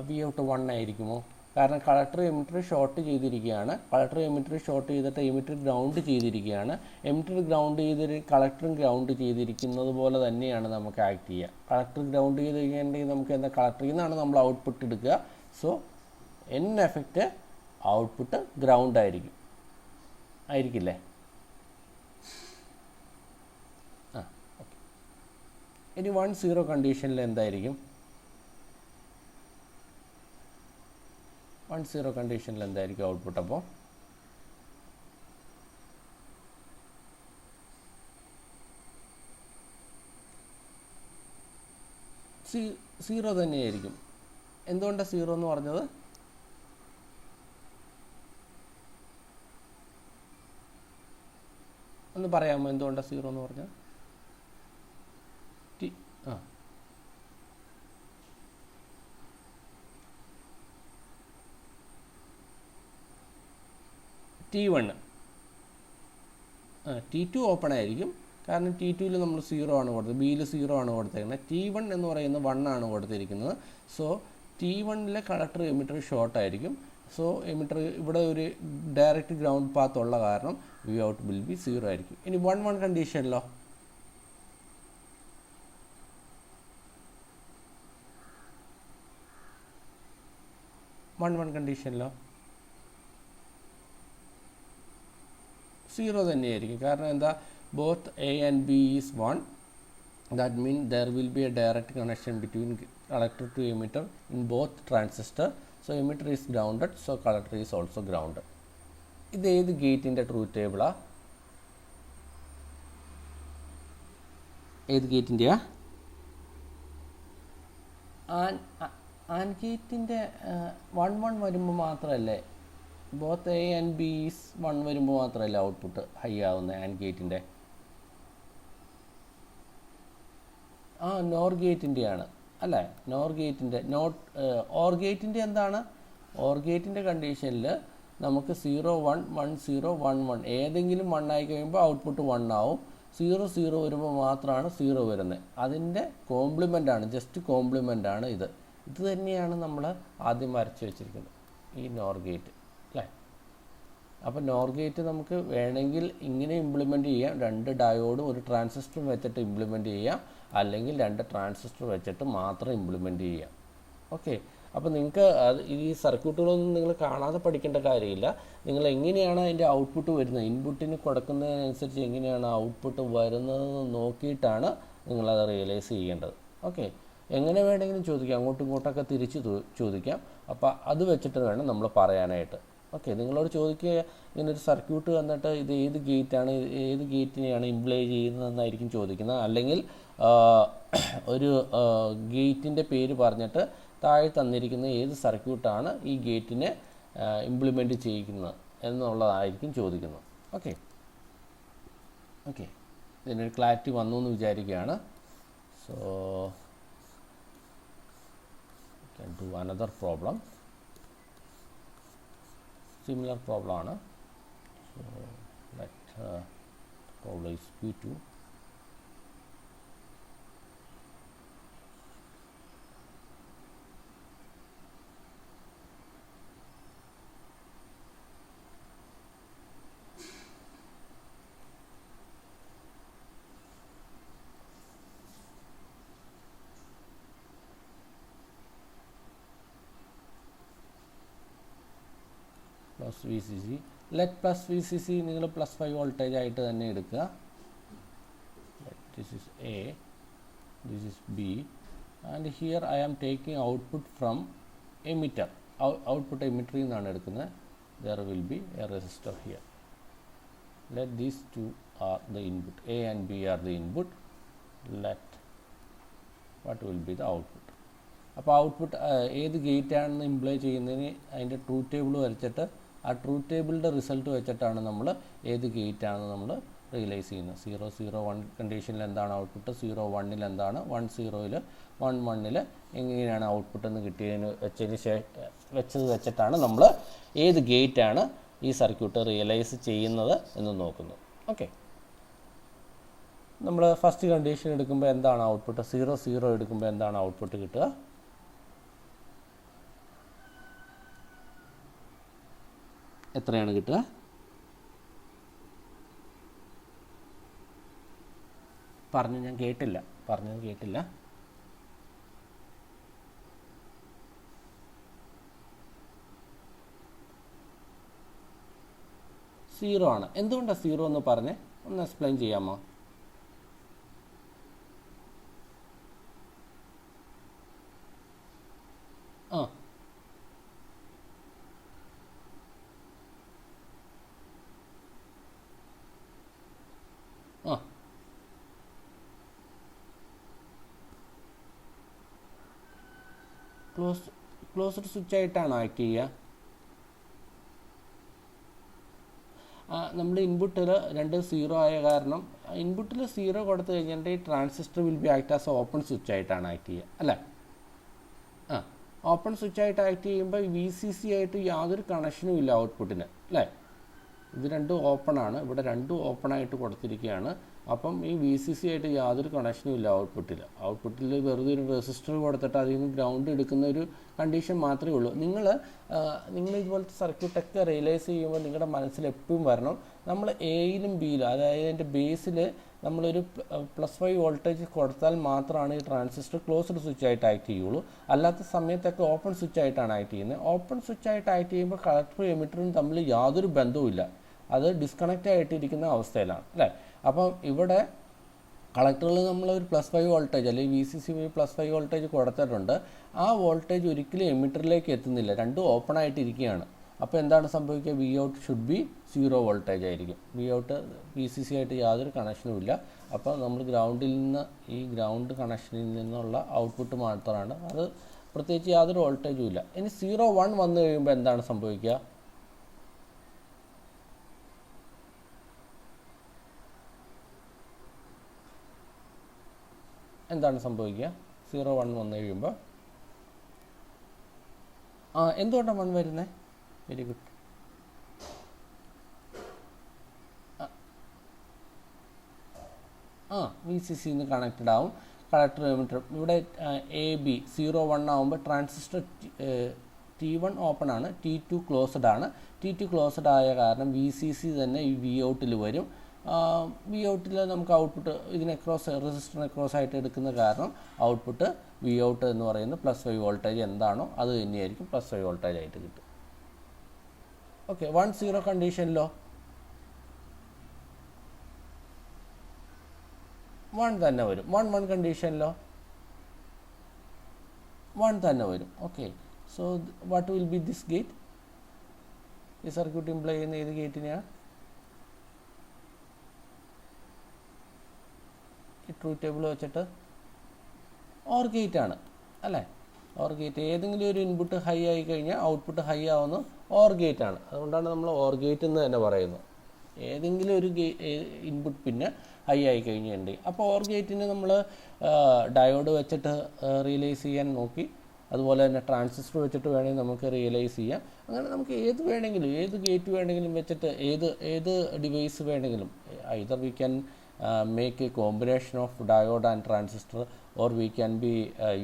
വി ഔട്ട് 1 ആയിരിക്കുമോ? കാരണം കളക്ടർ എമിറ്റർ ഷോർട്ട് ചെയ്തിരിക്കുകയാണ്. കളക്ടർ എമിറ്റർ ഷോർട്ട് ചെയ്തിട്ട് എമിറ്റർ ഗ്രൗണ്ട് ചെയ്തിരിക്കുകയാണ്. എമിറ്റർ ഗ്രൗണ്ട് ചെയ്തിട്ട് കളക്ടറും ഗ്രൗണ്ട് ചെയ്തിരിക്കുന്നത് പോലെ തന്നെയാണ് നമുക്ക് ആക്ട് ചെയ്യുക. കളക്ടർ ഗ്രൗണ്ട് ചെയ്ത് കഴിഞ്ഞിട്ടുണ്ടെങ്കിൽ നമുക്ക് എന്താ, കളക്ടറിൽ നിന്നാണ് നമ്മൾ ഔട്ട്പുട്ട് എടുക്കുക. So in effect output ground ആയിരിക്കില്ലേ? ഓക്കെ. ഇനി 1 0 കണ്ടീഷനിൽ എന്തായിരിക്കും? 1 0 കണ്ടീഷനിൽ എന്തായിരിക്കും ഔട്ട്പുട്ട്? അപ്പോൾ സീറോ തന്നെയായിരിക്കും. എന്തുകൊണ്ടാണ് 0 എന്ന് പറഞ്ഞത്? ഒന്ന് പറയാമോ എന്തുകൊണ്ടാണ് 0 എന്ന് പറഞ്ഞത്? T1 T2 ഓപ്പൺ ആയിരിക്കും. കാരണം T2ൽ നമ്മൾ 0 ആണ് കൊടുത്തത്, ബിയിൽ 0 ആണ് കൊടുത്തേക്കുന്നത്. T1 എന്ന് പറയുന്നത് 1 ആണ് കൊടുത്തിരിക്കുന്നത്. സോ T1ലെ കളക്ടർ എമിറ്റർ ഷോർട്ട് ആയിരിക്കും. സോ എമിറ്റർ ഇവിടെ ഒരു ഡയറക്റ്റ് ഗ്രൗണ്ട് പാത്ത് ഉള്ള കാരണം വി ഔട്ട് വിൽ ബി 0 ആയിരിക്കും. ഇനി 1 1 കണ്ടീഷനിലോ? 1 1 കണ്ടീഷനിലോ 0 തന്നെയായിരിക്കും. കാരണം എന്താ, both A and B is 1. That mean there will be a direct connection between collector to emitter in both transistor. So emitter is grounded, so collector is also grounded. ഇത് ഏത് ഗേറ്റിൻ്റെ truth ടേബിളാ? ഏത് ഗേറ്റിൻ്റെയാ? And ഗേറ്റിൻ്റെ 1 1 വരുമ്പോൾ മാത്രമല്ലേ, both A and B is 1 വരുമ്പോൾ മാത്രമല്ല output high ആവുന്നത് ആൻഡ് ഗേറ്റിൻ്റെ? നോർ ഗേറ്റിൻ്റെയാണ് അല്ലേ? നോർ ഗേറ്റിൻ്റെ ഓർ ഗേറ്റിൻ്റെ എന്താണ്? ഓർ ഗേറ്റിൻ്റെ കണ്ടീഷനിൽ നമുക്ക് 0 1 1 0 1 1 ഏതെങ്കിലും 1 ആയി കഴിയുമ്പോൾ ഔട്ട്പുട്ട് 1 ആവും. 0 0 വരുമ്പോൾ മാത്രമാണ് 0 വരുന്നത്. അതിൻ്റെ കോംപ്ലിമെൻ്റാണ്, ജസ്റ്റ് കോംപ്ലിമെൻ്റാണ് ഇത്. ഇത് തന്നെയാണ് നമ്മൾ ആദ്യം വരച്ച് വെച്ചിരിക്കുന്നത്, ഈ നോർ ഗേറ്റ് അല്ലേ? അപ്പോൾ നോർ ഗേറ്റ് നമുക്ക് വേണമെങ്കിൽ ഇങ്ങനെ ഇംപ്ലിമെൻറ്റ് ചെയ്യാം. 2 ഡയോഡും ഒരു ട്രാൻസിസ്റ്ററും വെച്ചിട്ട് ഇംപ്ലിമെൻറ്റ് ചെയ്യാം, അല്ലെങ്കിൽ 2 ട്രാൻസിസ്റ്റർ വെച്ചിട്ട് മാത്രം ഇംപ്ലിമെൻറ്റ് ചെയ്യാം. ഓക്കെ. അപ്പോൾ നിങ്ങൾക്ക് ഈ സർക്യൂട്ടുകളൊന്നും നിങ്ങൾ കാണാതെ പഠിക്കേണ്ട കാര്യമില്ല. നിങ്ങൾ എങ്ങനെയാണ് അതിൻ്റെ ഔട്ട്പുട്ട് വരുന്നത്, ഇൻപുട്ടിന് കൊടുക്കുന്നതിനനുസരിച്ച് എങ്ങനെയാണ് ഔട്ട്പുട്ട് വരുന്നതെന്ന് നോക്കിയിട്ടാണ് നിങ്ങളത് റിയലൈസ് ചെയ്യേണ്ടത്. ഓക്കെ. എങ്ങനെ വേണമെങ്കിലും ചോദിക്കാം, അങ്ങോട്ടും ഇങ്ങോട്ടൊക്കെ തിരിച്ച് ചോദിക്കാം. അപ്പോൾ അത് വെച്ചിട്ട് വേണം നമ്മൾ പറയാനായിട്ട്. ഓക്കെ, നിങ്ങളോട് ചോദിക്കുക ഇങ്ങനൊരു സർക്യൂട്ട് വന്നിട്ട് ഇത് ഏത് ഗേറ്റാണ്, ഏത് ഗേറ്റിനെയാണ് ഇംപ്ലൈ ചെയ്യുന്നതെന്നായിരിക്കും ചോദിക്കുന്നത്. അല്ലെങ്കിൽ ഒരു ഗേറ്റിൻ്റെ പേര് പറഞ്ഞിട്ട് താഴെ തന്നിരിക്കുന്ന ഏത് സർക്യൂട്ടാണ് ഈ ഗേറ്റിനെ ഇംപ്ലിമെൻറ്റ് ചെയ്യിക്കുന്നത് എന്നുള്ളതായിരിക്കും ചോദിക്കുന്നത്. ഓക്കെ ഓക്കെ, ഇതിനൊരു ക്ലാരിറ്റി വന്നു എന്ന് വിചാരിക്കുകയാണ്. So can do another problem, similar problem ആണ്. So that problem is Q2. Plus V C C, let plus V C C നിങ്ങൾ +5 വോൾട്ടേജ് ആയിട്ട് തന്നെ എടുക്കുക. This is A, this is B, and here I am taking output from emitter. Output എമിറ്ററിൽ നിന്നാണ് എടുക്കുന്നത്. There will be a resistor here. Let these two are the input, A and B are the input. Let what will be the output. അപ്പോൾ output ഏത് ഗേറ്റാണെന്ന് imply ചെയ്യുന്നതിന് അതിൻ്റെ truth table വരച്ചിട്ട് ആ ട്രൂത്ത് ടേബിളിൻ്റെ റിസൾട്ട് വെച്ചിട്ടാണ് നമ്മൾ ഏത് ഗേറ്റാണെന്ന് നമ്മൾ റിയലൈസ് ചെയ്യുന്നത്. 0 0 1 കണ്ടീഷനിൽ എന്താണ് ഔട്ട്പുട്ട്, 0 1 എന്താണ്, 1 0 1 1 എങ്ങനെയാണ് ഔട്ട്പുട്ട് എന്ന് കിട്ടിയതിന് വെച്ചത് വെച്ചിട്ടാണ് നമ്മൾ ഏത് ഗേറ്റാണ് ഈ സർക്യൂട്ട് റിയലൈസ് ചെയ്യുന്നത് എന്ന് നോക്കുന്നത്. ഓക്കെ, നമ്മൾ ഫസ്റ്റ് കണ്ടീഷൻ എടുക്കുമ്പോൾ എന്താണ് ഔട്ട്പുട്ട്, 0 0 എടുക്കുമ്പോൾ എന്താണ് ഔട്ട്പുട്ട് കിട്ടുക, എത്രയാണ് കിട്ടുക, ഞാൻ കേട്ടില്ല, പറഞ്ഞത് കേട്ടില്ല. സീറോ ആണ്. എന്തുകൊണ്ടാണ് 0 എന്ന് പറഞ്ഞേ, ഒന്ന് എക്സ്പ്ലെയിൻ ചെയ്യാമോ? ആ ആ ക്ലോസ്ഡ് സ്വിച്ച് ആയിട്ടാണോ ആക്ട് ചെയ്യുക? നമ്മുടെ ഇൻപുട്ടിൽ 2 0 ആയ കാരണം ഇൻപുട്ടിൽ 0 കൊടുത്തു കഴിഞ്ഞിട്ട് ഈ transistor will be act as open switch ആയിട്ടാണ് ആക്ട് ചെയ്യുക അല്ലേ? ഓപ്പൺ സ്വിച്ച് ആയിട്ട് ആക്ട് ചെയ്യുമ്പോൾ വി സി സി ആയിട്ട് യാതൊരു കണക്ഷനും ഇല്ല ഔട്ട്പുട്ടിന് അല്ലേ? ഇത് രണ്ടും ഓപ്പൺ ആണ്, ഇവിടെ രണ്ടും ഓപ്പൺ ആയിട്ട് കൊടുത്തിരിക്കുകയാണ്. അപ്പം ഈ വി സി സി ആയിട്ട് യാതൊരു കണക്ഷനും ഇല്ല ഔട്ട്പുട്ടിൽ വെറുതെ ഒരു റെസിസ്റ്റർ കൊടുത്തിട്ട് അതിൽ നിന്ന് ഗ്രൗണ്ട് എടുക്കുന്ന ഒരു കണ്ടീഷൻ മാത്രമേ ഉള്ളൂ. നിങ്ങൾ ഇതുപോലത്തെ സർക്യൂട്ടൊക്കെ റിയലൈസ് ചെയ്യുമ്പോൾ നിങ്ങളുടെ മനസ്സിൽ എപ്പോഴും വരണം, നമ്മൾ എയിലും ബിയിലും, അതായത് അതിൻ്റെ ബേസിൽ നമ്മളൊരു +5 വോൾട്ടേജ് കൊടുത്താൽ മാത്രമാണ് ഈ ട്രാൻസിസ്റ്റർ ക്ലോസ്ഡ് സ്വിച്ച് ആയിട്ട് ആക്ട് ചെയ്യുള്ളൂ. അല്ലാത്ത സമയത്തൊക്കെ ഓപ്പൺ സ്വിച്ച് ആയിട്ടാണ് ആക്ട് ചെയ്യുന്നത്. ഓപ്പൺ സ്വിച്ച് ആയിട്ട് ആക്ട് ചെയ്യുമ്പോൾ കളക്ടറും എമിറ്ററും തമ്മിൽ യാതൊരു ബന്ധവുമില്ല, അത് ഡിസ്കണക്റ്റ് ആയിട്ടിരിക്കുന്ന അവസ്ഥയിലാണ് അല്ലേ? അപ്പം ഇവിടെ കളക്ടറിൽ നമ്മളൊരു +5 വോൾട്ടേജ് അല്ലെങ്കിൽ വി സി സി +5 വോൾട്ടേജ് കൊടുത്തിട്ടുണ്ട്. ആ വോൾട്ടേജ് ഒരിക്കലും എമിറ്ററിലേക്ക് എത്തുന്നില്ല, രണ്ടും ഓപ്പൺ ആയിട്ടിരിക്കുകയാണ്. അപ്പോൾ എന്താണ് സംഭവിക്കുക, V out should be 0 voltage ആയിരിക്കും. V out V C C ആയിട്ട് യാതൊരു കണക്ഷനും ഇല്ല. അപ്പോൾ നമ്മൾ ഗ്രൗണ്ടിൽ നിന്ന് ഈ ഗ്രൗണ്ട് കണക്ഷനിൽ നിന്നുള്ള ഔട്ട്പുട്ട് മാത്രമാണ്, അത് പ്രത്യേകിച്ച് യാതൊരു വോൾട്ടേജും ഇല്ല. ഇനി 0 1 വന്നു കഴിയുമ്പോൾ എന്താണ് സംഭവിക്കുക, എന്താണ് സംഭവിക്കുക 0 1 വന്നു കഴിയുമ്പോൾ? എന്തുകൊണ്ടാണ് 1 വരുന്നത്? Very good. വി സി സിന്ന് കണക്റ്റഡ് ആവും, കളക്ടർ എമിറ്റർ. ഇവിടെ എ ബി 0 1 ആകുമ്പോൾ ട്രാൻസിസ്റ്റർ T1 ഓപ്പൺ ആണ്, T2 ക്ലോസ്ഡ് ആണ്. T2 ക്ലോസ്ഡ് ആയ കാരണം വി സി സി തന്നെ ഈ വി ഔട്ടിൽ വരും. വി ഔട്ടിൽ നമുക്ക് ഔട്ട്പുട്ട് ഇതിനെ റെസിസ്റ്ററിനെ ക്രോസ് ആയിട്ട് എടുക്കുന്ന കാരണം ഔട്ട്പുട്ട് വി ഔട്ട് എന്ന് പറയുന്നത് +5 വോൾട്ടേജ് എന്താണോ അത് തന്നെയായിരിക്കും +5 വോൾട്ടേജ് ആയിട്ട് കിട്ടും. ഓക്കെ, 1 0 കണ്ടീഷനിലോ 1 തന്നെ വരും. 1 1 കണ്ടീഷനിലോ 1 തന്നെ വരും. Okay, so what will B this gate? ഈ സർക്യൂട്ട് ഇംപ്ലൈ ചെയ്യുന്ന ഏത് ഗേറ്റിനെയാണ്? ഈ ട്രൂത്ത് ടേബിൾ വെച്ചിട്ട് ഓർ ഗേറ്റ് ആണ് അല്ലേ? ഓർ ഗേറ്റ് ഏതെങ്കിലും ഒരു ഇൻപുട്ട് ഹൈ ആയി കഴിഞ്ഞാൽ ഔട്ട്പുട്ട് ഹൈ ആവുന്ന ഓർ ഗേറ്റ് ആണ്. അതുകൊണ്ടാണ് നമ്മൾ ഓർ ഗേറ്റ് എന്ന് തന്നെ പറയുന്നത്. ഏതെങ്കിലും ഒരു ഇൻപുട്ട് പിന്നെ ഹൈ ആയി കഴിഞ്ഞിട്ടുണ്ടെങ്കിൽ അപ്പോൾ ഓർ ഗേറ്റിന് നമ്മൾ ഡയോഡ് വെച്ചിട്ട് റിയലൈസ് ചെയ്യാൻ നോക്കി. അതുപോലെ തന്നെ ട്രാൻസിസ്റ്റർ വെച്ചിട്ട് വേണമെങ്കിൽ നമുക്ക് റിയലൈസ് ചെയ്യാം. അങ്ങനെ നമുക്ക് ഏത് വേണമെങ്കിലും ഏത് ഗേറ്റ് വേണമെങ്കിലും വെച്ചിട്ട് ഏത് ഡിവൈസ് വേണമെങ്കിലും either we can make a combination of diode and transistor, or we can be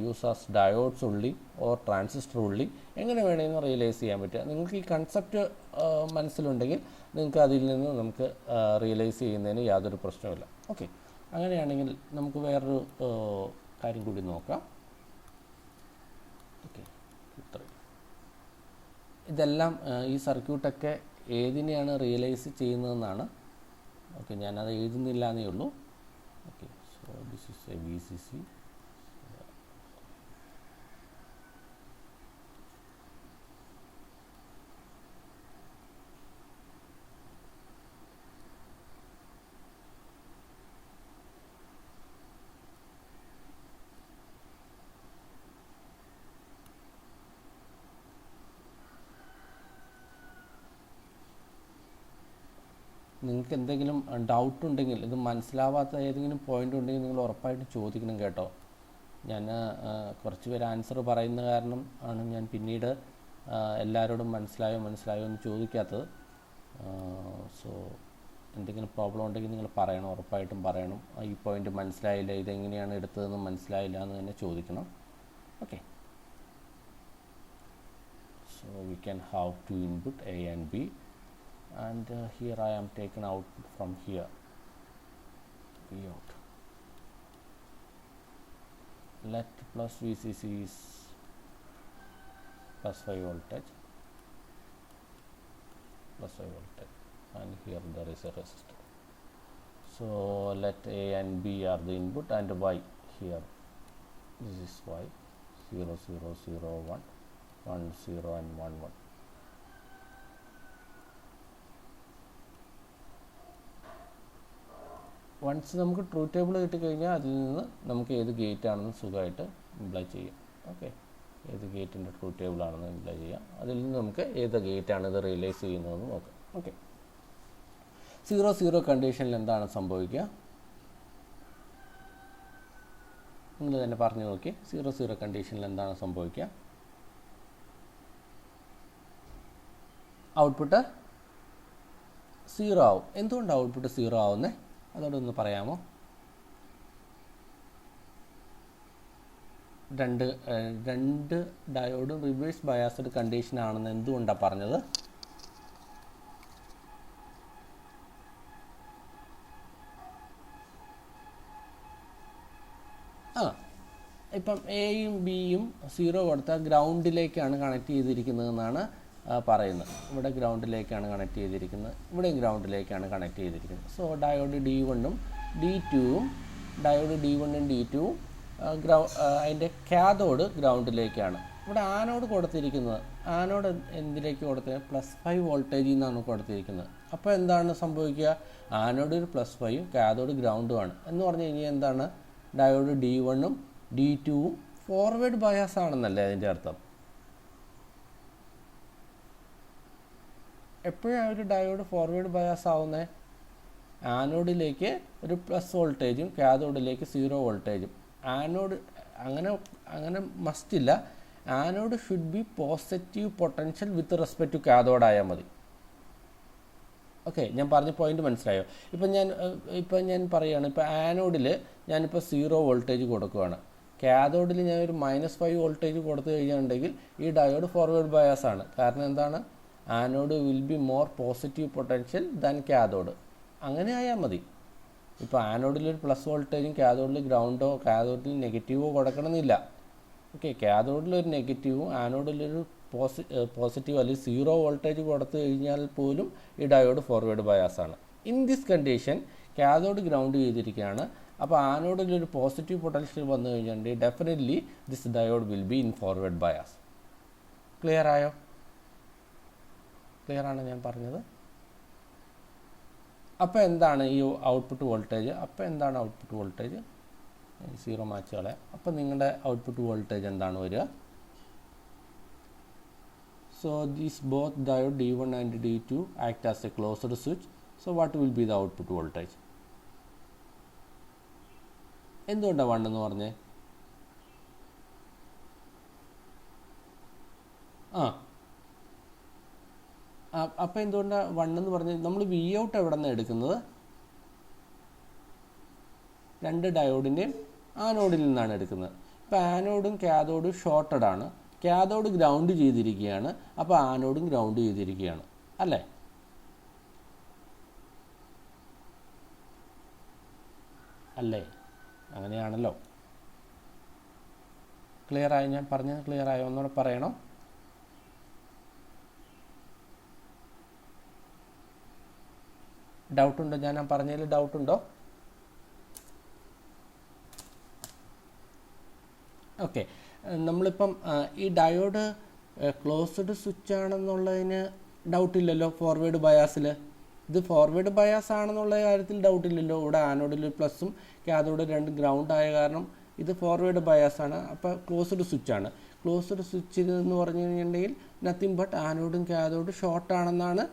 use as diodes only or transistor only. എങ്ങനെ വേണമെങ്കിലും റിയലൈസ് ചെയ്യാൻ പറ്റുക. നിങ്ങൾക്ക് ഈ കൺസെപ്റ്റ് മനസ്സിലുണ്ടെങ്കിൽ നിങ്ങൾക്ക് അതിൽ നിന്ന് നമുക്ക് റിയലൈസ് ചെയ്യുന്നതിന് യാതൊരു പ്രശ്നവുമില്ല. ഓക്കെ, അങ്ങനെയാണെങ്കിൽ നമുക്ക് വേറൊരു കാര്യം കൂടി നോക്കാം. ഓക്കെ, ഇതെല്ലാം ഈ സർക്യൂട്ടൊക്കെ ഏതിനെയാണ് റിയലൈസ് ചെയ്യുന്നതെന്നാണ്. ഓക്കെ, ഞാനത് എഴുതുന്നില്ല എന്നേ ഉള്ളൂ. Okay, so this is A VCC. നിങ്ങൾക്ക് എന്തെങ്കിലും ഡൗട്ട് ഉണ്ടെങ്കിൽ, ഇത് മനസ്സിലാവാത്ത ഏതെങ്കിലും പോയിൻ്റ് ഉണ്ടെങ്കിൽ നിങ്ങൾ ഉറപ്പായിട്ട് ചോദിക്കണം കേട്ടോ. ഞാൻ കുറച്ച് പേര് ആൻസർ പറയുന്ന കാരണം ആണ് ഞാൻ പിന്നീട് എല്ലാവരോടും മനസ്സിലായോ എന്ന് ചോദിക്കാത്തത്. സോ എന്തെങ്കിലും പ്രോബ്ലം ഉണ്ടെങ്കിൽ നിങ്ങൾ പറയണം, ഉറപ്പായിട്ടും പറയണം. ഈ പോയിൻ്റ് മനസ്സിലായില്ല, ഇതെങ്ങനെയാണ് എടുത്തതെന്ന് മനസ്സിലായില്ല എന്ന് തന്നെ ചോദിക്കണം. Okay, so we can have two input A and B. And here I am taken output from here, V out. Let plus VCC is plus 5 voltage, and here there is a resistor. So let A and B are the input, and Y here, this is Y, 0 0 0 1 1 0 and 1 1. Once നമുക്ക് truth table കിട്ടിക്കഴിഞ്ഞാൽ അതിൽ നിന്ന് നമുക്ക് ഏത് gate ആണെന്ന് സുഖമായിട്ട് imply ചെയ്യാം. Okay, ഏത് ഗേറ്റിൻ്റെ ട്രൂത്ത് ടേബിൾ ആണെന്ന് ഇംപ്ലൈ ചെയ്യാം. അതിൽ നിന്ന് നമുക്ക് ഏത് ഗേറ്റാണ് ഇത് റിയലൈസ് ചെയ്യുന്നതെന്ന് നോക്കാം. ഓക്കെ, 0 0 കണ്ടീഷനിൽ എന്താണ് സംഭവിക്കുക? നിങ്ങൾ തന്നെ പറഞ്ഞു നോക്കി. 0 0 കണ്ടീഷനിൽ എന്താണ് സംഭവിക്കുക? ഔട്ട്പുട്ട് 0 ആവും. എന്തുകൊണ്ടാണ് ഔട്ട്പുട്ട് 0 ആവുന്നത്? അതോടെ ഒന്ന് പറയാമോ? രണ്ട് ഡയോഡും റിവേഴ്സ് ബയാസ്ഡ് കണ്ടീഷൻ ആണെന്ന് എന്തുകൊണ്ടാണ് പറഞ്ഞത്? ഇപ്പം എയും ബിയും 0 കൊടുത്താൽ ഗ്രൗണ്ടിലേക്കാണ് കണക്ട് ചെയ്തിരിക്കുന്നതെന്നാണ് പറയുന്നത്. ഇവിടെ ഗ്രൗണ്ടിലേക്കാണ് കണക്ട് ചെയ്തിരിക്കുന്നത്, ഇവിടെയും ഗ്രൗണ്ടിലേക്കാണ് കണക്ട് ചെയ്തിരിക്കുന്നത്. സോ ഡയോഡ് D1ഉം D2ഉം D2ഉം അതിൻ്റെ കാഥോഡ് ഗ്രൗണ്ടിലേക്കാണ്. ഇവിടെ ആനോഡ് കൊടുത്തിരിക്കുന്നത്, ആനോഡ് എന്തിലേക്ക് കൊടുത്തത്? +5 വോൾട്ടേജിൽ നിന്നാണ് കൊടുത്തിരിക്കുന്നത്. അപ്പോൾ എന്താണ് സംഭവിക്കുക? ആനോഡ് ഒരു +5ഉം കാഥോഡ് ഗ്രൗണ്ടുമാണ് എന്ന് പറഞ്ഞു കഴിഞ്ഞാൽ എന്താണ്? ഡയോഡ് D1ഉം D2ഉം ഫോർവേഡ് ബയാസ് ആണെന്നല്ലേ അതിൻ്റെ അർത്ഥം. എപ്പോഴാണ് ഒരു ഡയോഡ് ഫോർവേഡ് ബയാസ് ആവുന്നത്? ആനോഡിലേക്ക് ഒരു പ്ലസ് വോൾട്ടേജും കാഥോഡിലേക്ക് 0 വോൾട്ടേജും. ആനോഡ് അങ്ങനെ മസ്റ്റില്ല. Anode should be positive potential with respect to cathode ആയാൽ മതി. ഓക്കെ, ഞാൻ പറഞ്ഞ പോയിന്റ് മനസ്സിലായോ? ഇപ്പം ഞാൻ പറയുകയാണ്, ഇപ്പോൾ ആനോഡിൽ ഞാനിപ്പോൾ 0 വോൾട്ടേജ് കൊടുക്കുകയാണ്, കാഥോഡിൽ ഞാൻ ഒരു -5 വോൾട്ടേജ് കൊടുത്തു കഴിഞ്ഞിട്ടുണ്ടെങ്കിൽ ഈ ഡയോഡ് ഫോർവേഡ് ബയാസ് ആണ്. കാരണം എന്താണ്? Anode will be more positive potential than cathode. അങ്ങനെ ആയാൽ മതി. ഇപ്പോൾ ആനോഡിലൊരു പ്ലസ് വോൾട്ടേജും കാഥോഡിൽ ഗ്രൗണ്ടോ കാഥോഡിൽ നെഗറ്റീവോ കൊടുക്കണമെന്നില്ല. ഓക്കെ, കാഥോഡിലൊരു നെഗറ്റീവും ആനോഡിലൊരു പോസിറ്റീവ് അല്ലെങ്കിൽ 0 വോൾട്ടേജ് കൊടുത്തു കഴിഞ്ഞാൽ പോലും ഈ ഡയോഡ് ഫോർവേഡ് ബയാസ് ആണ്. In this condition cathode ground ചെയ്തിരിക്കുകയാണ്. അപ്പോൾ ആനോഡിലൊരു പോസിറ്റീവ് പൊട്ടൻഷ്യൽ വന്നു കഴിഞ്ഞിട്ടുണ്ടെങ്കിൽ definitely this diode will be in forward bias. Clear ആയോ? ക്ലിയർ ആണ് ഞാൻ പറഞ്ഞത്? അപ്പോൾ എന്താണ് ഈ ഔട്ട്പുട്ട് വോൾട്ടേജ്? അപ്പോൾ എന്താണ് ഔട്ട്പുട്ട് വോൾട്ടേജ്? 0 മാച്ച് കളയാം. അപ്പോൾ നിങ്ങളുടെ ഔട്ട്പുട്ട് വോൾട്ടേജ് എന്താണ് വരിക? So these both diode D1 and D2 act as a closed switch. So what will be the output voltage? എന്തുകൊണ്ടാണ് 1 എന്ന് പറഞ്ഞേ? അപ്പോൾ എന്തുകൊണ്ടാണ് 1 എന്ന് പറഞ്ഞത്? നമ്മൾ വി ഔട്ട് എവിടെ നിന്നാണ് എടുക്കുന്നത്? 2 ഡയോഡിൻ്റെയും ആനോഡിൽ നിന്നാണ് എടുക്കുന്നത്. ഇപ്പോൾ ആനോഡും കാഥോഡും ഷോർട്ടഡ് ആണ്. കാഥോഡ് ഗ്രൗണ്ട് ചെയ്തിരിക്കുകയാണ്, അപ്പോൾ ആനോഡും ഗ്രൗണ്ട് ചെയ്തിരിക്കുകയാണ്, അല്ലേ? അല്ലേ? അങ്ങനെയാണല്ലോ. ക്ലിയർ ആയോ? ഞാൻ പറഞ്ഞത് ക്ലിയർ ആയോ? ഒന്നുകൂടെ പറയണം. ഡൗട്ടുണ്ടോ? ഞാൻ പറഞ്ഞതിൽ ഡൗട്ടുണ്ടോ? ഓക്കെ. നമ്മളിപ്പം ഈ ഡയോഡ് ക്ലോസ്ഡ് സ്വിച്ച് ആണെന്നുള്ളതിന് ഡൗട്ടില്ലല്ലോ. ഫോർവേഡ് ബയാസിൽ ഇത് ഫോർവേഡ് ബയാസ് ആണെന്നുള്ള കാര്യത്തിൽ ഡൗട്ടില്ലല്ലോ. ഇവിടെ ആനോഡിൽ പ്ലസും കാഥോഡ് 2 ഗ്രൗണ്ട് ആയ കാരണം ഇത് ഫോർവേഡ് ബയാസ് ആണ്. അപ്പോൾ ക്ലോസ്ഡ് സ്വിച്ച് ആണ്. ക്ലോസ്ഡ് സ്വിച്ച് എന്ന് പറഞ്ഞു കഴിഞ്ഞിട്ടുണ്ടെങ്കിൽ നത്തിങ് ബട്ട് ആനോഡും കാഥോഡും ഷോർട്ട് ആണെന്നാണ്,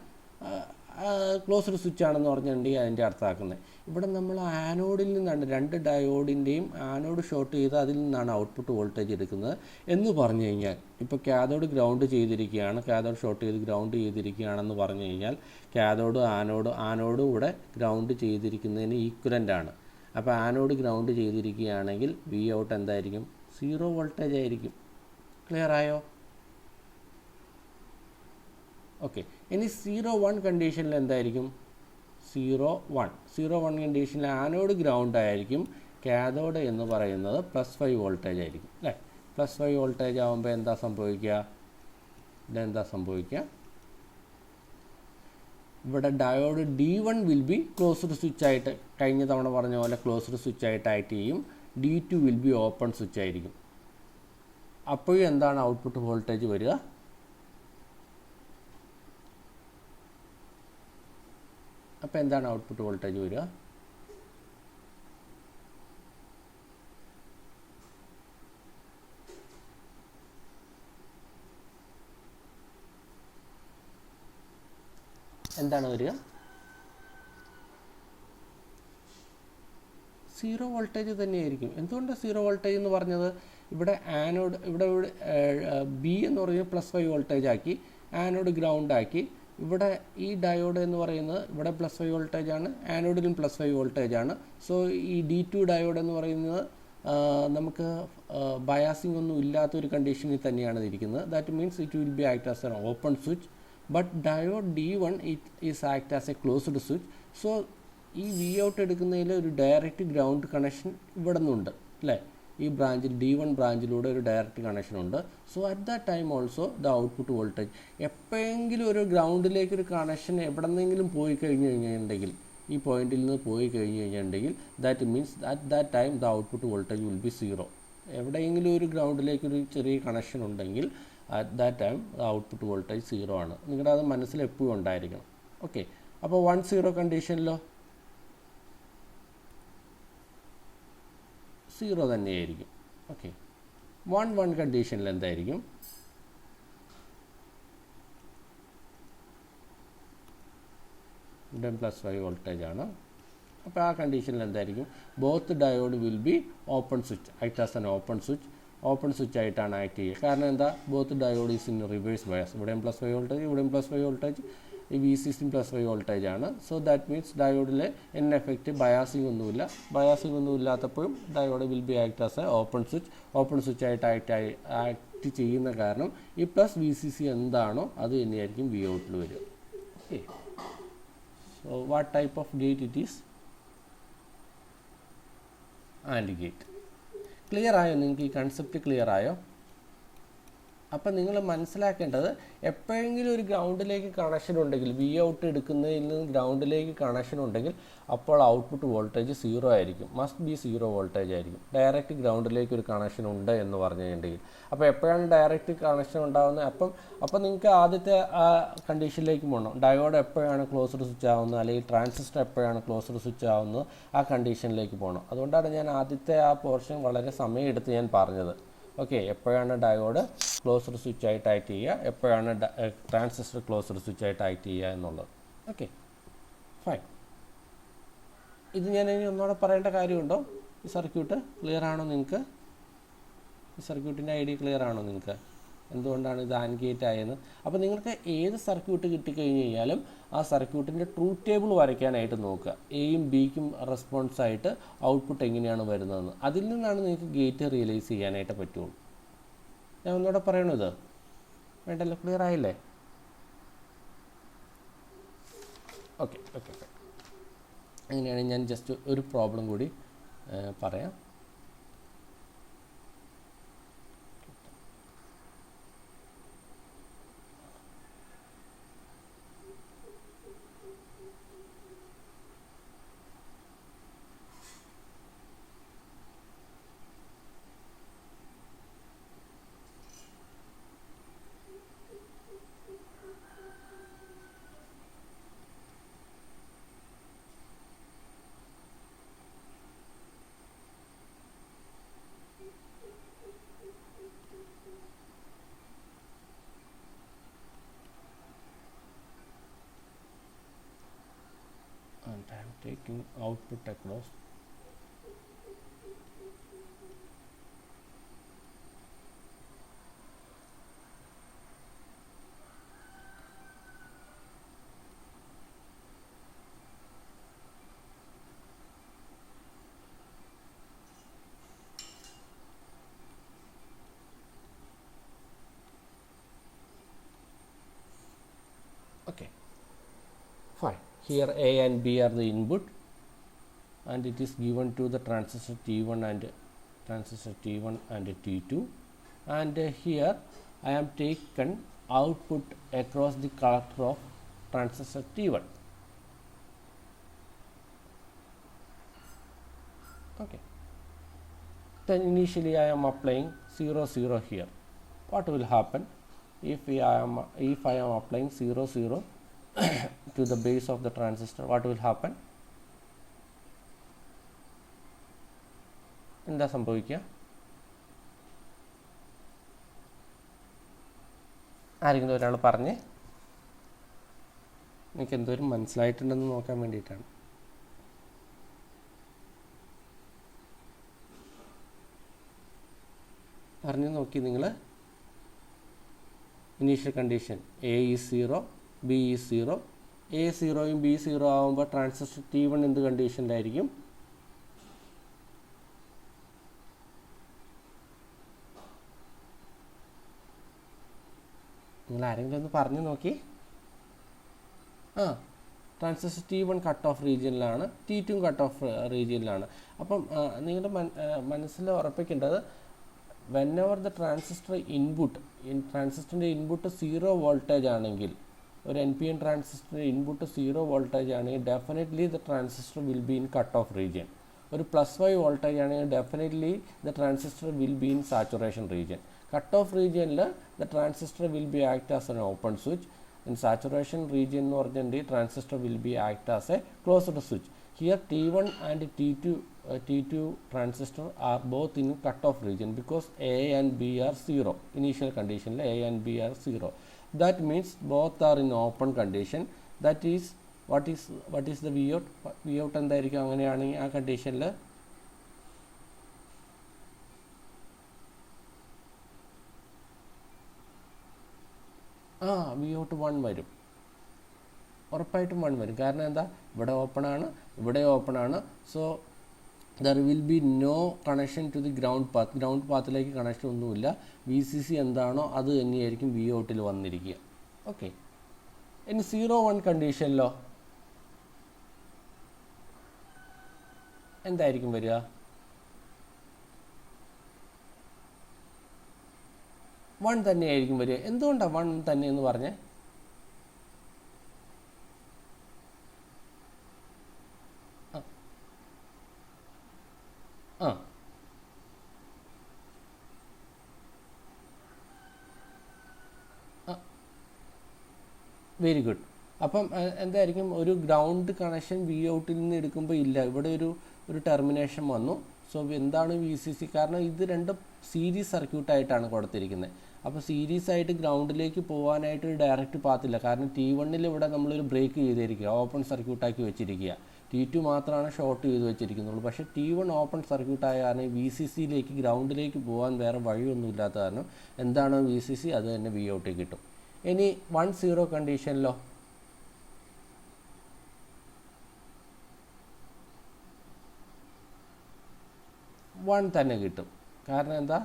ക്ലോസ്ഡ് സ്വിച്ച് ആണെന്ന് പറഞ്ഞിട്ടുണ്ടെങ്കിൽ അതിൻ്റെ അർത്ഥമാക്കുന്നത്. ഇവിടെ നമ്മൾ ആനോഡിൽ നിന്നാണ് 2 ഡയോഡിൻ്റെയും ആനോഡ് ഷോർട്ട് ചെയ്ത് അതിൽ നിന്നാണ് ഔട്ട്പുട്ട് വോൾട്ടേജ് എടുക്കുന്നത് എന്ന് പറഞ്ഞു കഴിഞ്ഞാൽ, ഇപ്പോൾ കാഥോഡ് ഗ്രൗണ്ട് ചെയ്തിരിക്കുകയാണ്, കാഥോഡ് ഷോർട്ട് ചെയ്ത് ഗ്രൗണ്ട് ചെയ്തിരിക്കുകയാണെന്ന് പറഞ്ഞു കഴിഞ്ഞാൽ കാഥോഡ് ആനോഡും ഇവിടെ ഗ്രൗണ്ട് ചെയ്തിരിക്കുന്നതിന് ഈക്വലൻ്റ് ആണ്. അപ്പോൾ ആനോഡ് ഗ്രൗണ്ട് ചെയ്തിരിക്കുകയാണെങ്കിൽ വി ഔട്ട് എന്തായിരിക്കും? 0 വോൾട്ടേജ് ആയിരിക്കും. ക്ലിയർ ആയോ? ഓക്കെ. ഇനി 0-1 കണ്ടീഷനിൽ എന്തായിരിക്കും? 0-1 കണ്ടീഷനിൽ ആനോഡ് ഗ്രൗണ്ട് ആയിരിക്കും, കാഥോഡ് എന്ന് പറയുന്നത് +5 വോൾട്ടേജ് ആയിരിക്കും, അല്ലേ? +5 വോൾട്ടേജ് ആകുമ്പോൾ എന്താ സംഭവിക്കുക? ഇവിടെ diode D1 will be closed switch ആയിട്ട്, കഴിഞ്ഞ തവണ പറഞ്ഞ പോലെ ക്ലോസ്ഡ് സ്വിച്ച് ആയിട്ട് ആക്ട് ചെയ്യും. D2 will be open switch ആയിരിക്കും. അപ്പോഴും എന്താണ് ഔട്ട്പുട്ട് വോൾട്ടേജ് വരിക? അപ്പോൾ എന്താണ് ഔട്ട്പുട്ട് വോൾട്ടേജ് വരിക? എന്താണ് വരിക? 0 വോൾട്ടേജ് തന്നെയായിരിക്കും. എന്തുകൊണ്ടാണ് 0 വോൾട്ടേജ് എന്ന് പറഞ്ഞത്? ഇവിടെ ആനോഡ്, ഇവിടെ ബി എന്ന് പറയുന്നത് +5 വോൾട്ടേജ് ആക്കി, ആനോഡ് ഗ്രൗണ്ട് ആക്കി. ഇവിടെ ഈ ഡയോഡ് എന്ന് പറയുന്നത് ഇവിടെ +5 വോൾട്ടേജ് ആണ്, ആനോഡിലും +5 വോൾട്ടേജ് ആണ്. സോ ഈ D2 ഡയോഡ് എന്ന് പറയുന്നത് നമുക്ക് ബയാസിംഗ് ഒന്നും ഇല്ലാത്തൊരു കണ്ടീഷനിൽ തന്നെയാണ് ഇരിക്കുന്നത്. That means it will be act as an open switch. But diode D1 is act as a closed switch. So ഈ വി ഔട്ട് എടുക്കുന്നതിൽ ഒരു ഡയറക്റ്റ് ഗ്രൗണ്ട് കണക്ഷൻ ഇവിടെ നിന്നുണ്ട്, അല്ലേ? ഈ ബ്രാഞ്ചിൽ D1 ബ്രാഞ്ചിലൂടെ ഒരു ഡയറക്റ്റ് കണക്ഷൻ ഉണ്ട്. So at that time also the output voltage, എപ്പോഴെങ്കിലും ഒരു ഗ്രൗണ്ടിലേക്ക് ഒരു കണക്ഷൻ എവിടെ നിന്നെങ്കിലും പോയി കഴിഞ്ഞ് കഴിഞ്ഞിട്ടുണ്ടെങ്കിൽ, ഈ പോയിന്റിൽ നിന്ന് പോയി കഴിഞ്ഞ് കഴിഞ്ഞിട്ടുണ്ടെങ്കിൽ that means at that time the output voltage will be 0. എവിടെയെങ്കിലും ഒരു ഗ്രൗണ്ടിലേക്ക് ഒരു ചെറിയ കണക്ഷൻ ഉണ്ടെങ്കിൽ at that time the output voltage 0 ആണ്. നിങ്ങളുടെ അത് മനസ്സിൽ എപ്പോഴും ഉണ്ടായിരിക്കണം. ഓക്കെ. അപ്പോൾ 1-0 കണ്ടീഷനിലോ 0 തന്നെയായിരിക്കും. ഓക്കെ. 1-1 കണ്ടീഷനിൽ എന്തായിരിക്കും? ഇവിടെ +5 വോൾട്ടേജ് ആണ്. അപ്പോൾ ആ കണ്ടീഷനിൽ എന്തായിരിക്കും? Both diode will be open switch, act as an open switch. Open switch ആയിട്ടാണ് ആക്ട് ചെയ്യുക. കാരണം എന്താ? Both diode is in reverse bias. ഇവിടെയും +5 വോൾട്ടേജ്, ഇവിടെയും +5 വോൾട്ടേജ്, ഈ VCC +5 വോൾട്ടേജ് ആണ്. സോ ദാറ്റ് മീൻസ് ഡയോഡിൽ എൻ എഫക്റ്റ് ബയാസിംഗ് ഒന്നുമില്ല. ബയാസിംഗ് ഒന്നും ഇല്ലാത്തപ്പോഴും diode will be act as a open switch. Open switch ആയിട്ട് ആക്ട് ചെയ്യുന്ന കാരണം ഈ +VCC എന്താണോ അത് തന്നെയായിരിക്കും വി ഔട്ടിൽ വരിക. Okay. So what type of gate it is? And gate. Clear ആയോ? നിങ്ങൾക്ക് ഈ കൺസെപ്റ്റ് ക്ലിയർ ആയോ? അപ്പം നിങ്ങൾ മനസ്സിലാക്കേണ്ടത് എപ്പോഴെങ്കിലും ഒരു ഗ്രൗണ്ടിലേക്ക് കണക്ഷൻ ഉണ്ടെങ്കിൽ വി ഔട്ട് എടുക്കുന്നതിൽ നിന്ന് ഗ്രൗണ്ടിലേക്ക് കണക്ഷൻ ഉണ്ടെങ്കിൽ അപ്പോൾ ഔട്ട്പുട്ട് വോൾട്ടേജ് 0 ആയിരിക്കും, മസ്റ്റ് ബി 0 വോൾട്ടേജ് ആയിരിക്കും. ഡയറക്റ്റ് ഗ്രൗണ്ടിലേക്ക് ഒരു കണക്ഷൻ ഉണ്ട് എന്ന് പറഞ്ഞിട്ടുണ്ടെങ്കിൽ. അപ്പോൾ എപ്പോഴാണ് ഡയറക്റ്റ് കണക്ഷൻ ഉണ്ടാകുന്നത്? അപ്പം നിങ്ങൾക്ക് ആദ്യത്തെ ആ കണ്ടീഷനിലേക്ക് പോകണം. ഡയോഡ് എപ്പോഴാണ് ക്ലോസ്ഡ് സ്വിച്ച് ആവുന്നത്, അല്ലെങ്കിൽ ട്രാൻസിസ്റ്റർ എപ്പോഴാണ് ക്ലോസ്ഡ് സ്വിച്ച് ആവുന്നത്, ആ കണ്ടീഷനിലേക്ക് പോകണം. അതുകൊണ്ടാണ് ഞാൻ ആദ്യത്തെ ആ പോർഷൻ വളരെ സമയമെടുത്ത് ഞാൻ പറഞ്ഞത്. ഓക്കെ, എപ്പോഴാണ് ഡയോഡ് ക്ലോസ്ഡ് സ്വിച്ച് ആയിട്ട് ആക്ട് ചെയ്യുക, എപ്പോഴാണ് ട്രാൻസിസ്റ്റർ ക്ലോസ്ഡ് സ്വിച്ച് ആയിട്ട് ആക്ട് ചെയ്യുക എന്നുള്ളത്. Okay, fine. ഇത് ഞാൻ ഇനി ഒന്നുകൂടെ പറയേണ്ട കാര്യമുണ്ടോ? ഈ സർക്യൂട്ട് ക്ലിയർ ആണോ നിങ്ങൾക്ക്? ഈ സർക്യൂട്ടിൻ്റെ ഐഡിയ ക്ലിയർ ആണോ നിങ്ങൾക്ക്? എന്തുകൊണ്ടാണ് ഇത് ആൻഡ് ഗേറ്റ് ആയെന്ന്? അപ്പോൾ നിങ്ങൾക്ക് ഏത് സർക്യൂട്ട് കിട്ടിക്കഴിഞ്ഞ് കഴിഞ്ഞാലും ആ സർക്യൂട്ടിൻ്റെ ട്രൂത്ത് ടേബിൾ വരയ്ക്കാനായിട്ട് നോക്കുക. എയും ബിക്കും റെസ്പോൺസായിട്ട് ഔട്ട്പുട്ട് എങ്ങനെയാണ് വരുന്നതെന്ന്. അതിൽ നിന്നാണ് നിങ്ങൾക്ക് ഗേറ്റ് റിയലൈസ് ചെയ്യാനായിട്ട് പറ്റുള്ളൂ. ഞാൻ ഒന്നുകൂടെ പറയണത് വേണ്ടല്ലോ? ക്ലിയർ ആയില്ലേ? Okay okay okay. അങ്ങനെയാണെങ്കിൽ ഞാൻ ജസ്റ്റ് ഒരു പ്രോബ്ലം കൂടി പറയാം. And I am taking output across . Okay, fine. Here A and B are the input, and it is given to the transistor T1 and T2, and here I am taken output across the collector of transistor T1. Okay, then initially I am applying 0 0 here. What will happen if I am applying 0 0 to the base of the transistor? What will happen? എന്താ സംഭവിക്കുക? ആരെങ്കിലും ഒരാൾ പറഞ്ഞേ, എനിക്ക് എന്തോരം മനസ്സിലായിട്ടുണ്ടെന്ന് നോക്കാൻ വേണ്ടിയിട്ടാണ്. പറഞ്ഞു നോക്കി നിങ്ങൾ. Initial condition A is 0, B is 0. A 0യും ബി 0 ആകുമ്പോൾ ട്രാൻസിസ്റ്റർ T1 എന്ത് കണ്ടീഷനിലായിരിക്കും? നിങ്ങൾ ആരെങ്കിലും ഒന്ന് പറഞ്ഞു നോക്കി. ട്രാൻസിസ്റ്റർ T1 കട്ട് ഓഫ് റീജിയനിലാണ്, T2 കട്ട് ഓഫ് റീജിയനിലാണ്. അപ്പം നിങ്ങളുടെ മനസ്സിൽ ഉറപ്പിക്കേണ്ടത്, whenever the transistor input ട്രാൻസിസ്റ്ററിൻ്റെ ഇൻപുട്ട് 0 വോൾട്ടേജ് ആണെങ്കിൽ, ഒരു NPN ട്രാൻസിസ്റ്ററിൻ്റെ ഇൻപുട്ട് 0 വോൾട്ടേജ് ആണെങ്കിൽ definitely the transistor will be in cut off region. ഒരു +5 വോൾട്ടേജ് ആണെങ്കിൽ definitely the transistor will be in saturation region. Cut off റീജിയനിൽ the transistor will be act as an open switch. In saturation region എന്ന് പറഞ്ഞിട്ടുണ്ടെങ്കിൽ transistor will be act as a closed switch. Here T1 and T2 transistor are both in cut-off region because A and B are 0. Initial condition A and B are 0. That means both are in open condition. That is what is the Vout? Vout എന്തായിരിക്കും അങ്ങനെയാണെങ്കിൽ ആ കണ്ടീഷനിൽ? Vout 1 വരും, ഉറപ്പായിട്ടും 1 വരും. കാരണം എന്താ? ഇവിടെ ഓപ്പണാണ്, ഇവിടെ ഓപ്പണാണ്. So there will be no connection to the ground path. Ground പാത്തിലേക്ക് കണക്ഷൻ ഒന്നുമില്ല. VCC എന്താണോ അത് തന്നെയായിരിക്കും Voutൽ വന്നിരിക്കുക. ഓക്കെ, ഇനി 0-1 കണ്ടീഷനിലോ എന്തായിരിക്കും വരിക? 1 തന്നെയായിരിക്കും വരിക. എന്തുകൊണ്ടാണ് 1 തന്നെ എന്ന് പറഞ്ഞേ? ആ വെരി ഗുഡ്. അപ്പം എന്തായിരിക്കും, ഒരു ഗ്രൗണ്ട് കണക്ഷൻ വി ഔട്ടിൽ നിന്ന് എടുക്കുമ്പോൾ ഇല്ല, ഇവിടെ ഒരു ടെർമിനേഷൻ വന്നു. സോ എന്താണ് വി സി സി? കാരണം ഇത് രണ്ടും സീരീസ് സർക്യൂട്ടായിട്ടാണ് കൊടുത്തിരിക്കുന്നത്. അപ്പോൾ സീരീസ് ആയിട്ട് ഗ്രൗണ്ടിലേക്ക് പോകാനായിട്ട് ഒരു ഡയറക്റ്റ് പാത്തില്ല. കാരണം T1 ഇവിടെ നമ്മളൊരു ബ്രേക്ക് ചെയ്തിരിക്കുക, ഓപ്പൺ സർക്യൂട്ടാക്കി വെച്ചിരിക്കുക. T2 മാത്രമാണ് ഷോർട്ട് ചെയ്ത് വെച്ചിരിക്കുന്നുള്ളൂ. പക്ഷേ T1 ഓപ്പൺ സർക്യൂട്ടായ കാരണം വി സി സിയിലേക്ക് ഗ്രൗണ്ടിലേക്ക് പോകാൻ വേറെ വഴിയൊന്നും ഇല്ലാത്ത കാരണം എന്താണ് വി സി സി, അത് തന്നെ വി ഔട്ടിൽ കിട്ടും. ഇനി 1-0 കണ്ടീഷനിലോ? 1 തന്നെ കിട്ടും. കാരണം എന്താ,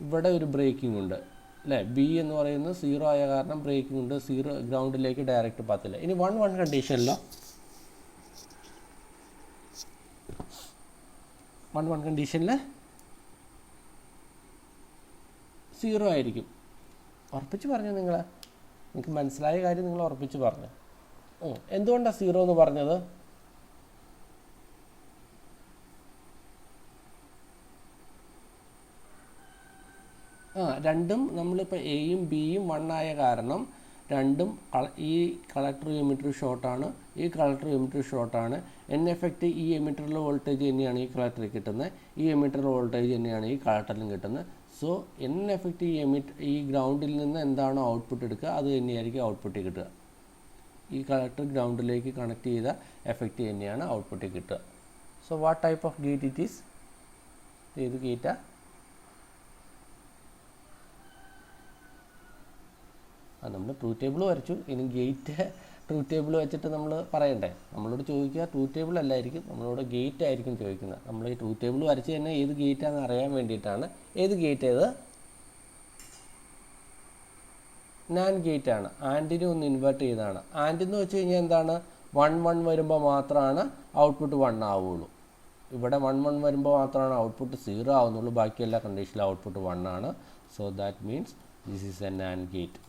ഇവിടെ ഒരു ബ്രേക്കിംഗ് ഉണ്ട് അല്ലേ? ബി എന്ന് പറയുന്നത് 0 ആയ കാരണം ബ്രേക്കിംഗ് ഉണ്ട്, 0 ഗ്രൗണ്ടിലേക്ക് ഡയറക്റ്റ് പാത്തില്ല. ഇനി 1-1 കണ്ടീഷനിലോ? 1-1 കണ്ടീഷനിൽ 0 ആയിരിക്കും. ഉറപ്പിച്ച് പറഞ്ഞു നിങ്ങൾക്ക് മനസ്സിലായ കാര്യം നിങ്ങൾ ഉറപ്പിച്ച് പറഞ്ഞു. എന്തുകൊണ്ടാണ് 0 എന്ന് പറഞ്ഞത്? രണ്ടും നമ്മളിപ്പോൾ എയും ബിയും 1 ആയ കാരണം രണ്ടും ഈ കളക്ടർ എമിറ്റർ ഷോർട്ടാണ്, ഈ കളക്ടർ എമിറ്റർ ഷോർട്ടാണ്. എൻ എഫക്റ്റ് ഈ എമിറ്ററിലെ വോൾട്ടേജ് തന്നെയാണ് ഈ കളക്ടറിൽ കിട്ടുന്നത്, ഈ എമിറ്ററിലെ വോൾട്ടേജ് തന്നെയാണ് ഈ കളക്ടറിലും കിട്ടുന്നത്. സോ എൻ എഫക്റ്റ് ഈ ഗ്രൗണ്ടിൽ നിന്ന് എന്താണോ ഔട്ട്പുട്ട് എടുക്കുക അത് തന്നെയായിരിക്കും ഔട്ട്പുട്ടിൽ കിട്ടുക. ഈ കളക്ടർ ഗ്രൗണ്ടിലേക്ക് കണക്ട് ചെയ്ത എഫക്റ്റ് തന്നെയാണ് ഔട്ട്പുട്ടിൽ കിട്ടുക. So what type of gate it is? ഏത് ഗേറ്റാ? നമ്മൾ ട്രൂത്ത് ടേബിൾ വരച്ചു. ഇനി ഗേറ്റ് ട്രൂത്ത് ടേബിൾ വെച്ചിട്ട് നമ്മൾ പറയണ്ടേ? നമ്മളോട് ചോദിക്കുക ട്രൂത്ത് ടേബിൾ അല്ലായിരിക്കും, നമ്മളോട് ഗേറ്റ് ആയിരിക്കും ചോദിക്കുന്നത്. നമ്മൾ ഈ ട്രൂത്ത് ടേബിൾ വരച്ച് തന്നെ ഏത് ഗേറ്റാണെന്ന് അറിയാൻ വേണ്ടിയിട്ടാണ്. ഏത് ഗേറ്റ്? ഏത് നാൻഡ് ഗേറ്റ് ആണ്. ആൻഡിനെ ഒന്ന് ഇൻവേർട്ട് ചെയ്താണ്. ആൻഡ് എന്ന് വെച്ച് കഴിഞ്ഞാൽ എന്താണ്, 1-1 വരുമ്പോൾ മാത്രമാണ് ഔട്ട്പുട്ട് 1 ആവുള്ളൂ. ഇവിടെ 1-1 വരുമ്പോൾ മാത്രമാണ് ഔട്ട്പുട്ട് 0 ആവുന്നുള്ളൂ. ബാക്കി എല്ലാ കണ്ടീഷനിലും ഔട്ട്പുട്ട് 1 ആണ്. So that means this is A NAND gate.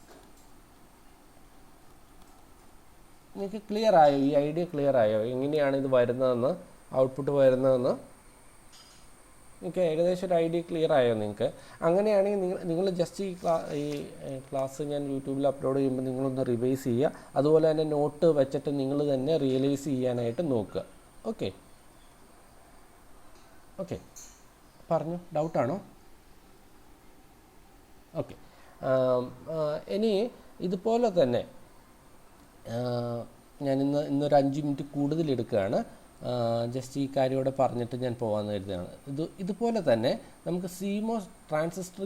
നിങ്ങൾക്ക് ക്ലിയർ ആയോ? ഈ ഐഡിയ ക്ലിയർ ആയോ? എങ്ങനെയാണ് ഇത് വരുന്നതെന്ന്, ഔട്ട്പുട്ട് വരുന്നതെന്ന് നിങ്ങൾക്ക് ഏകദേശം ഒരു ഐഡിയ ക്ലിയർ ആയോ നിങ്ങൾക്ക്? അങ്ങനെയാണെങ്കിൽ നിങ്ങൾ ജസ്റ്റ് ഈ ക്ലാസ് ഞാൻ യൂട്യൂബിൽ അപ്ലോഡ് ചെയ്യുമ്പോൾ നിങ്ങളൊന്ന് റിവൈസ് ചെയ്യുക. അതുപോലെ തന്നെ നോട്ട് വെച്ചിട്ട് നിങ്ങൾ തന്നെ റിയലൈസ് ചെയ്യാനായിട്ട് നോക്കുക. ഓക്കെ ഓക്കെ പറഞ്ഞു. ഡൗട്ടാണോ? ഓക്കെ. ഇനി ഇതുപോലെ തന്നെ ഞാൻ ഇന്നൊരു 5 മിനിറ്റ് കൂടുതൽ എടുക്കുകയാണ്. ജസ്റ്റ് ഈ കാര്യം ഇവിടെ പറഞ്ഞിട്ട് ഞാൻ പോകാമെന്ന് കരുതുകയാണ്. ഇതുപോലെ തന്നെ നമുക്ക് CMOS ട്രാൻസിസ്റ്റർ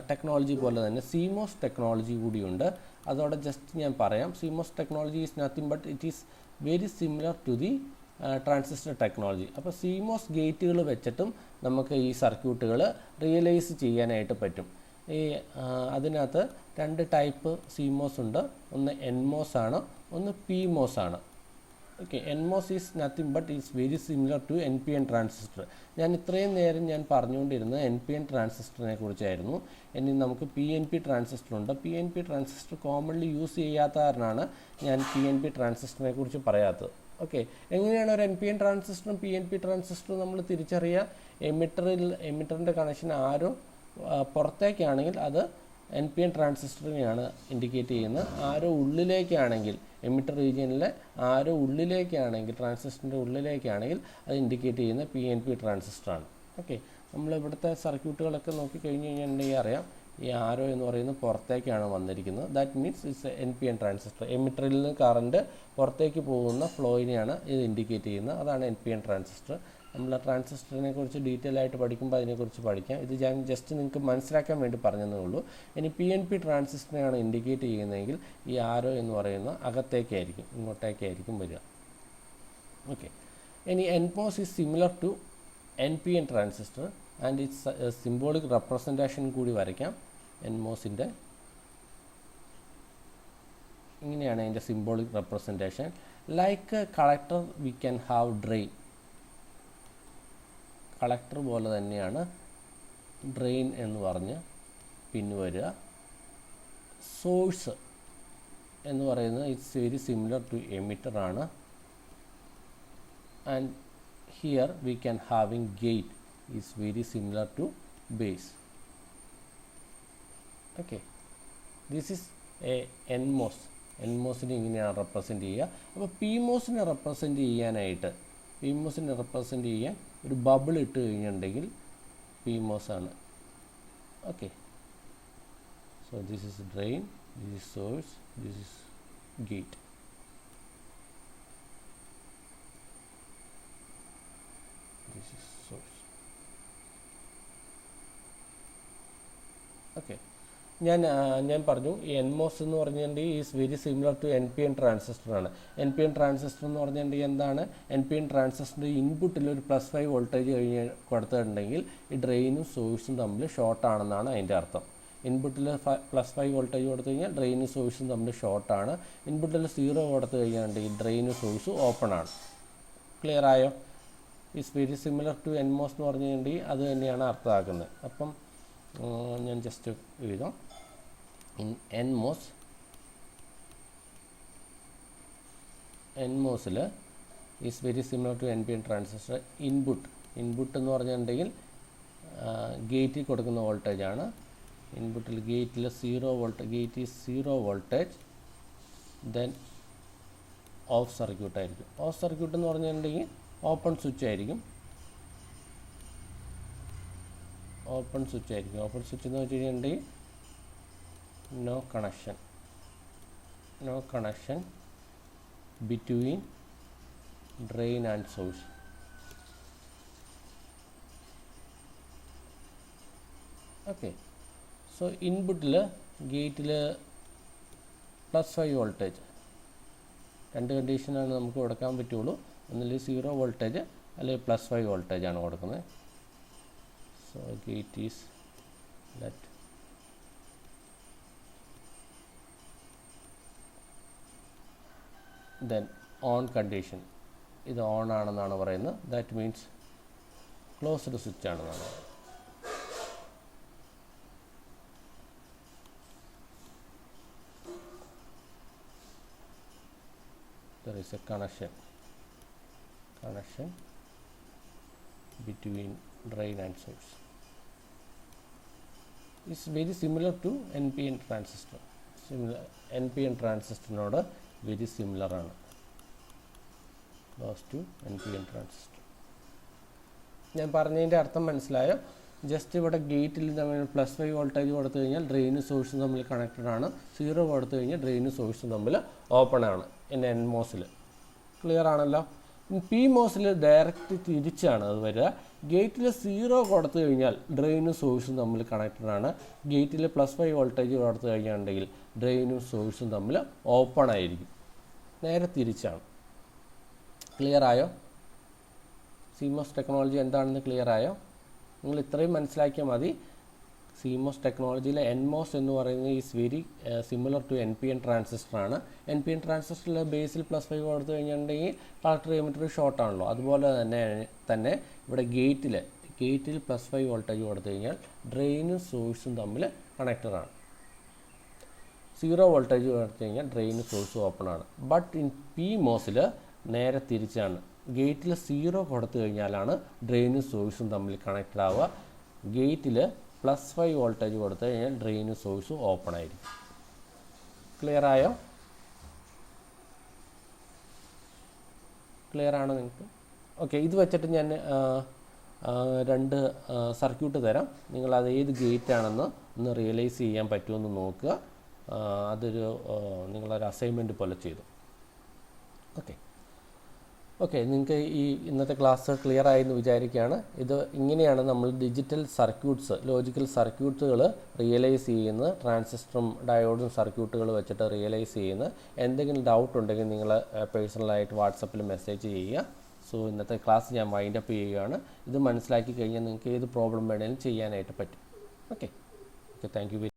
ടെക്നോളജി പോലെ തന്നെ CMOS ടെക്നോളജി കൂടിയുണ്ട്. അതോടെ ജസ്റ്റ് ഞാൻ പറയാം. CMOS technology is nothing but it is very similar to the transistor technology. അപ്പോൾ CMOS ഗേറ്റുകൾ വെച്ചിട്ടും നമുക്ക് ഈ സർക്യൂട്ടുകൾ റിയലൈസ് ചെയ്യാനായിട്ട് പറ്റും. അതിനകത്ത് 2 ടൈപ്പ് CMOS ഉണ്ട്. ഒന്ന് NMOS ആണ്, ഒന്ന് PMOS ആണ്. Okay, NMOS is nothing but is very similar to NPN transistor. ഞാൻ ഇത്രയും നേരം ഞാൻ പറഞ്ഞുകൊണ്ടിരുന്നത് NPN ട്രാൻസിസ്റ്ററിനെ കുറിച്ചായിരുന്നു. ഇനി നമുക്ക് PNP ട്രാൻസിസ്റ്റർ ഉണ്ട്. PNP ട്രാൻസിസ്റ്റർ കോമൺലി യൂസ് ചെയ്യാത്ത കാരണമാണ് ഞാൻ PNP ട്രാൻസിസ്റ്ററിനെ കുറിച്ച് പറയാത്തത്. ഓക്കെ, എങ്ങനെയാണ് ഒരു NPN ട്രാൻസിസ്റ്ററും PNP ട്രാൻസിസ്റ്ററും നമ്മൾ തിരിച്ചറിയുക? എമിറ്ററിൻ്റെ കണക്ഷൻ ആരോ പുറത്തേക്കാണെങ്കിൽ അത് NPN ട്രാൻസിസ്റ്ററിനെയാണ് ഇൻഡിക്കേറ്റ് ചെയ്യുന്നത്. ആരോ ഉള്ളിലേക്കാണെങ്കിൽ, എമിറ്റർ റീജിയനിലെ ആരോ ഉള്ളിലേക്കാണെങ്കിൽ, ട്രാൻസിസ്റ്ററിൻ്റെ ഉള്ളിലേക്കാണെങ്കിൽ അത് ഇൻഡിക്കേറ്റ് ചെയ്യുന്ന PNP ട്രാൻസിസ്റ്ററാണ്. ഓക്കെ, നമ്മൾ ഇവിടുത്തെ സർക്യൂട്ടുകളൊക്കെ നോക്കിക്കഴിഞ്ഞ് കഴിഞ്ഞിട്ടുണ്ടെങ്കിൽ അറിയാം ഈ ആരോ എന്ന് പറയുന്നത് പുറത്തേക്കാണ് വന്നിരിക്കുന്നത്. That means it's NPN transistor. എമിറ്ററിൽ നിന്ന് കറണ്ട് പുറത്തേക്ക് പോകുന്ന ഫ്ലോയിനെയാണ് ഇത് ഇൻഡിക്കേറ്റ് ചെയ്യുന്നത്. അതാണ് NPN ട്രാൻസിസ്റ്റർ. നമ്മൾ ട്രാൻസിസ്റ്ററിനെ കുറിച്ച് ഡീറ്റെയിൽ ആയിട്ട് പഠിക്കുമ്പോൾ അതിനെക്കുറിച്ച് പഠിക്കാം. ഇത് ഞാൻ ജസ്റ്റ് നിങ്ങൾക്ക് മനസ്സിലാക്കാൻ വേണ്ടി പറഞ്ഞതേ ഉള്ളൂ. ഇനി PNP ട്രാൻസിസ്റ്ററിനെയാണ് ഇൻഡിക്കേറ്റ് ചെയ്യുന്നതെങ്കിൽ ഈ ആരോ എന്ന് പറയുന്ന അകത്തേക്കായിരിക്കും, ഇങ്ങോട്ടേക്കായിരിക്കും വരിക. ഓക്കെ, ഇനി NMOS is similar to NPN transistor and its symbolic representation കൂടി വരയ്ക്കാം. NMOSൻ്റെ ഇങ്ങനെയാണ് അതിൻ്റെ symbolic representation. Like collector we can have drain. Collector പോലെ തന്നെയാണ് ഡ്രെയിൻ എന്ന് പറഞ്ഞ് പിൻ വരിക. സോഴ്സ് എന്ന് പറയുന്നത് it's very similar to emitter ആണ്. And here we can having gate is very similar to base. Okay, this is a NMOS. എൻമോസിനെ ഇങ്ങനെയാണ് റെപ്രസെൻറ്റ് ചെയ്യുക. അപ്പോൾ പി മോസിനെ റെപ്രസെൻറ്റ് ചെയ്യാനായിട്ട് ഒരു ബബിൾ ഇട്ട് കഴിഞ്ഞിട്ടുണ്ടെങ്കിൽ പി മോസ് ആണ്. Okay, so this is drain, this is source, this is gate. This is source. Okay, ഞാൻ പറഞ്ഞു എൻമോസ് എന്ന് പറഞ്ഞിട്ടുണ്ടെങ്കിൽ is very similar to N P N transistor ആണ്. എൻ പി എൻ ട്രാൻസിസ്റ്റർ എന്ന് പറഞ്ഞിട്ടുണ്ടെങ്കിൽ എന്താണ്? എൻ പി എൻ ട്രാൻസിസ്റ്ററിൻ്റെ ഇൻപുട്ടിൽ ഒരു +5 വോൾട്ടേജ് കഴിഞ്ഞ് കൊടുത്തിട്ടുണ്ടെങ്കിൽ ഈ ഡ്രെയിനും സോഴ്സും തമ്മിൽ ഷോർട്ട് ആണെന്നാണ് അതിൻ്റെ അർത്ഥം. ഇൻപുട്ടിൽ +5 വോൾട്ടേജ് കൊടുത്തു കഴിഞ്ഞാൽ ഡ്രെയിനും സോഴ്സും തമ്മിൽ ഷോർട്ടാണ്. ഇൻപുട്ടിൽ 0 കൊടുത്തു കഴിഞ്ഞിട്ടുണ്ടെങ്കിൽ ഡ്രെയിനും സോഴ്സും ഓപ്പൺ ആണ്. ക്ലിയർ ആയോ? Is very similar to NMOS എന്ന് പറഞ്ഞിട്ടുണ്ടെങ്കിൽ അത് തന്നെയാണ് അർത്ഥമാക്കുന്നത്. അപ്പം ഞാൻ ജസ്റ്റ് എഴുതാം. ഇൻ എൻമോസിൽ is very similar to N P N transistor. Input എന്ന് പറഞ്ഞിട്ടുണ്ടെങ്കിൽ ഗേറ്റിൽ കൊടുക്കുന്ന വോൾട്ടേജാണ്. ഇൻപുട്ടിൽ ഗേറ്റിൽ 0 volt, gate is 0 voltage. Then off circuit ആയിരിക്കും. ഓഫ് സർക്യൂട്ട് എന്ന് പറഞ്ഞിട്ടുണ്ടെങ്കിൽ ഓപ്പൺ സ്വിച്ച് ആയിരിക്കും. ഓപ്പൺ സ്വിച്ച് എന്ന് വെച്ച് കഴിഞ്ഞിട്ടുണ്ടെങ്കിൽ no connection between drain and source. Okay, so ഇൻപുട്ടിൽ ഗേറ്റിൽ +5 വോൾട്ടേജ്, രണ്ട് കണ്ടീഷനാണ് നമുക്ക് കൊടുക്കാൻ പറ്റുള്ളൂ. ഒന്നിൽ 0 വോൾട്ടേജ് അല്ലെങ്കിൽ +5 വോൾട്ടേജാണ് കൊടുക്കുന്നത്. So gate is let then on condition, ഇത് ഓൺ ആണെന്നാണ് പറയുന്നത്. ദാറ്റ് മീൻസ് ക്ലോസ്ഡ് സ്വിച്ച് ആണെന്നാണ്. There is a connection between drain and source. It's very similar to NPN transistor. NPN transistor നോട് very similar ആണ്. Close to NPN transistor. ഞാൻ പറഞ്ഞതിൻ്റെ അർത്ഥം മനസ്സിലായോ? ജസ്റ്റ് ഇവിടെ ഗേറ്റിൽ നമ്മൾ +5 വോൾട്ടേജ് കൊടുത്തു കഴിഞ്ഞാൽ ഡ്രെയിനും സോഴ്സും തമ്മിൽ കണക്റ്റഡ് ആണ്. 0 കൊടുത്തു കഴിഞ്ഞാൽ ഡ്രെയിനും സോഴ്സും തമ്മിൽ ഓപ്പൺ ആണ്. എൻ മോസിൽ ക്ലിയർ ആണല്ലോ. പി മോസിൽ ഡയറക്റ്റ് തിരിച്ചാണ് അത് വരിക. ഗേറ്റിൽ 0 കൊടുത്തു കഴിഞ്ഞാൽ ഡ്രെയിനും സോഴ്സും തമ്മിൽ കണക്റ്റഡ് ആണ്. ഗേറ്റിൽ +5 വോൾട്ടേജ് കൊടുത്തു കഴിഞ്ഞിട്ടുണ്ടെങ്കിൽ ഡ്രെയിനും സോഴ്സും തമ്മിൽ ഓപ്പൺ ആയിരിക്കും. നേരെ തിരിച്ചാണ്. ക്ലിയർ ആയോ? സിമോസ് ടെക്നോളജി എന്താണെന്ന് ക്ലിയർ ആയോ? നിങ്ങൾ ഇത്രയും മനസ്സിലാക്കിയാൽ മതി. സിമോസ് ടെക്നോളജിയിലെ എൻമോസ് എന്ന് പറയുന്നത് is very similar to N P N transistor ആണ്. എൻ പി എൻ ട്രാൻസിസ്റ്ററിൽ ബേസിൽ +5 കൊടുത്തു കഴിഞ്ഞിട്ടുണ്ടെങ്കിൽ കളക്ടർ എമിറ്റർ ഷോർട്ട് ആണല്ലോ. അതുപോലെ തന്നെ ഇവിടെ ഗേറ്റിൽ +5 വോൾട്ടേജ് കൊടുത്തു കഴിഞ്ഞാൽ ഡ്രെയിനും സോഴ്സും തമ്മിൽ കണക്റ്റഡ് ആണ്. 0 വോൾട്ടേജ് കൊടുത്തു കഴിഞ്ഞാൽ ഡ്രെയിനും സോഴ്സും ഓപ്പൺ ആണ്. ബട്ട് ഇൻ പി മോസിൽ നേരെ തിരിച്ചാണ്. ഗേറ്റിൽ 0 കൊടുത്തു കഴിഞ്ഞാലാണ് ഡ്രെയിനും സോഴ്സും തമ്മിൽ കണക്റ്റഡ് ആവുക. ഗേറ്റിൽ +5 വോൾട്ടേജ് കൊടുത്തു കഴിഞ്ഞാൽ ഡ്രെയിനും സോഴ്സും ഓപ്പൺ ആയിരിക്കും. ക്ലിയർ ആയോ? ക്ലിയർ ആണോ നിങ്ങൾക്ക്? ഓക്കെ, ഇത് വെച്ചിട്ട് ഞാൻ 2 സർക്യൂട്ട് തരാം. നിങ്ങളത് ഏത് ഗേറ്റാണെന്ന് ഒന്ന് റിയലൈസ് ചെയ്യാൻ പറ്റുമെന്ന് നോക്കുക. അതൊരു നിങ്ങളൊരു അസൈൻമെൻറ്റ് പോലെ ചെയ്തു. ഓക്കെ, നിങ്ങൾക്ക് ഈ ഇന്നത്തെ ക്ലാസ് ക്ലിയർ ആയെന്ന് വിചാരിക്കുകയാണ്. ഇത് ഇങ്ങനെയാണ് നമ്മൾ ഡിജിറ്റൽ സർക്യൂട്ട്സ്, ലോജിക്കൽ സർക്യൂട്ടുകൾ റിയലൈസ് ചെയ്യുന്നത്. ട്രാൻസിസ്റ്ററും ഡയോഡും സർക്യൂട്ടുകൾ വെച്ചിട്ട് റിയലൈസ് ചെയ്യുന്നത്. എന്തെങ്കിലും ഡൗട്ട് ഉണ്ടെങ്കിൽ നിങ്ങൾ പേഴ്സണലായിട്ട് വാട്സപ്പിൽ മെസ്സേജ് ചെയ്യുക. സോ ഇന്നത്തെ ക്ലാസ് ഞാൻ വൈൻഡപ്പ് ചെയ്യുകയാണ്. ഇത് മനസ്സിലാക്കി കഴിഞ്ഞാൽ നിങ്ങൾക്ക് ഏത് പ്രോബ്ലം വേണമെങ്കിലും ചെയ്യാനായിട്ട് പറ്റും. Okay, thank you.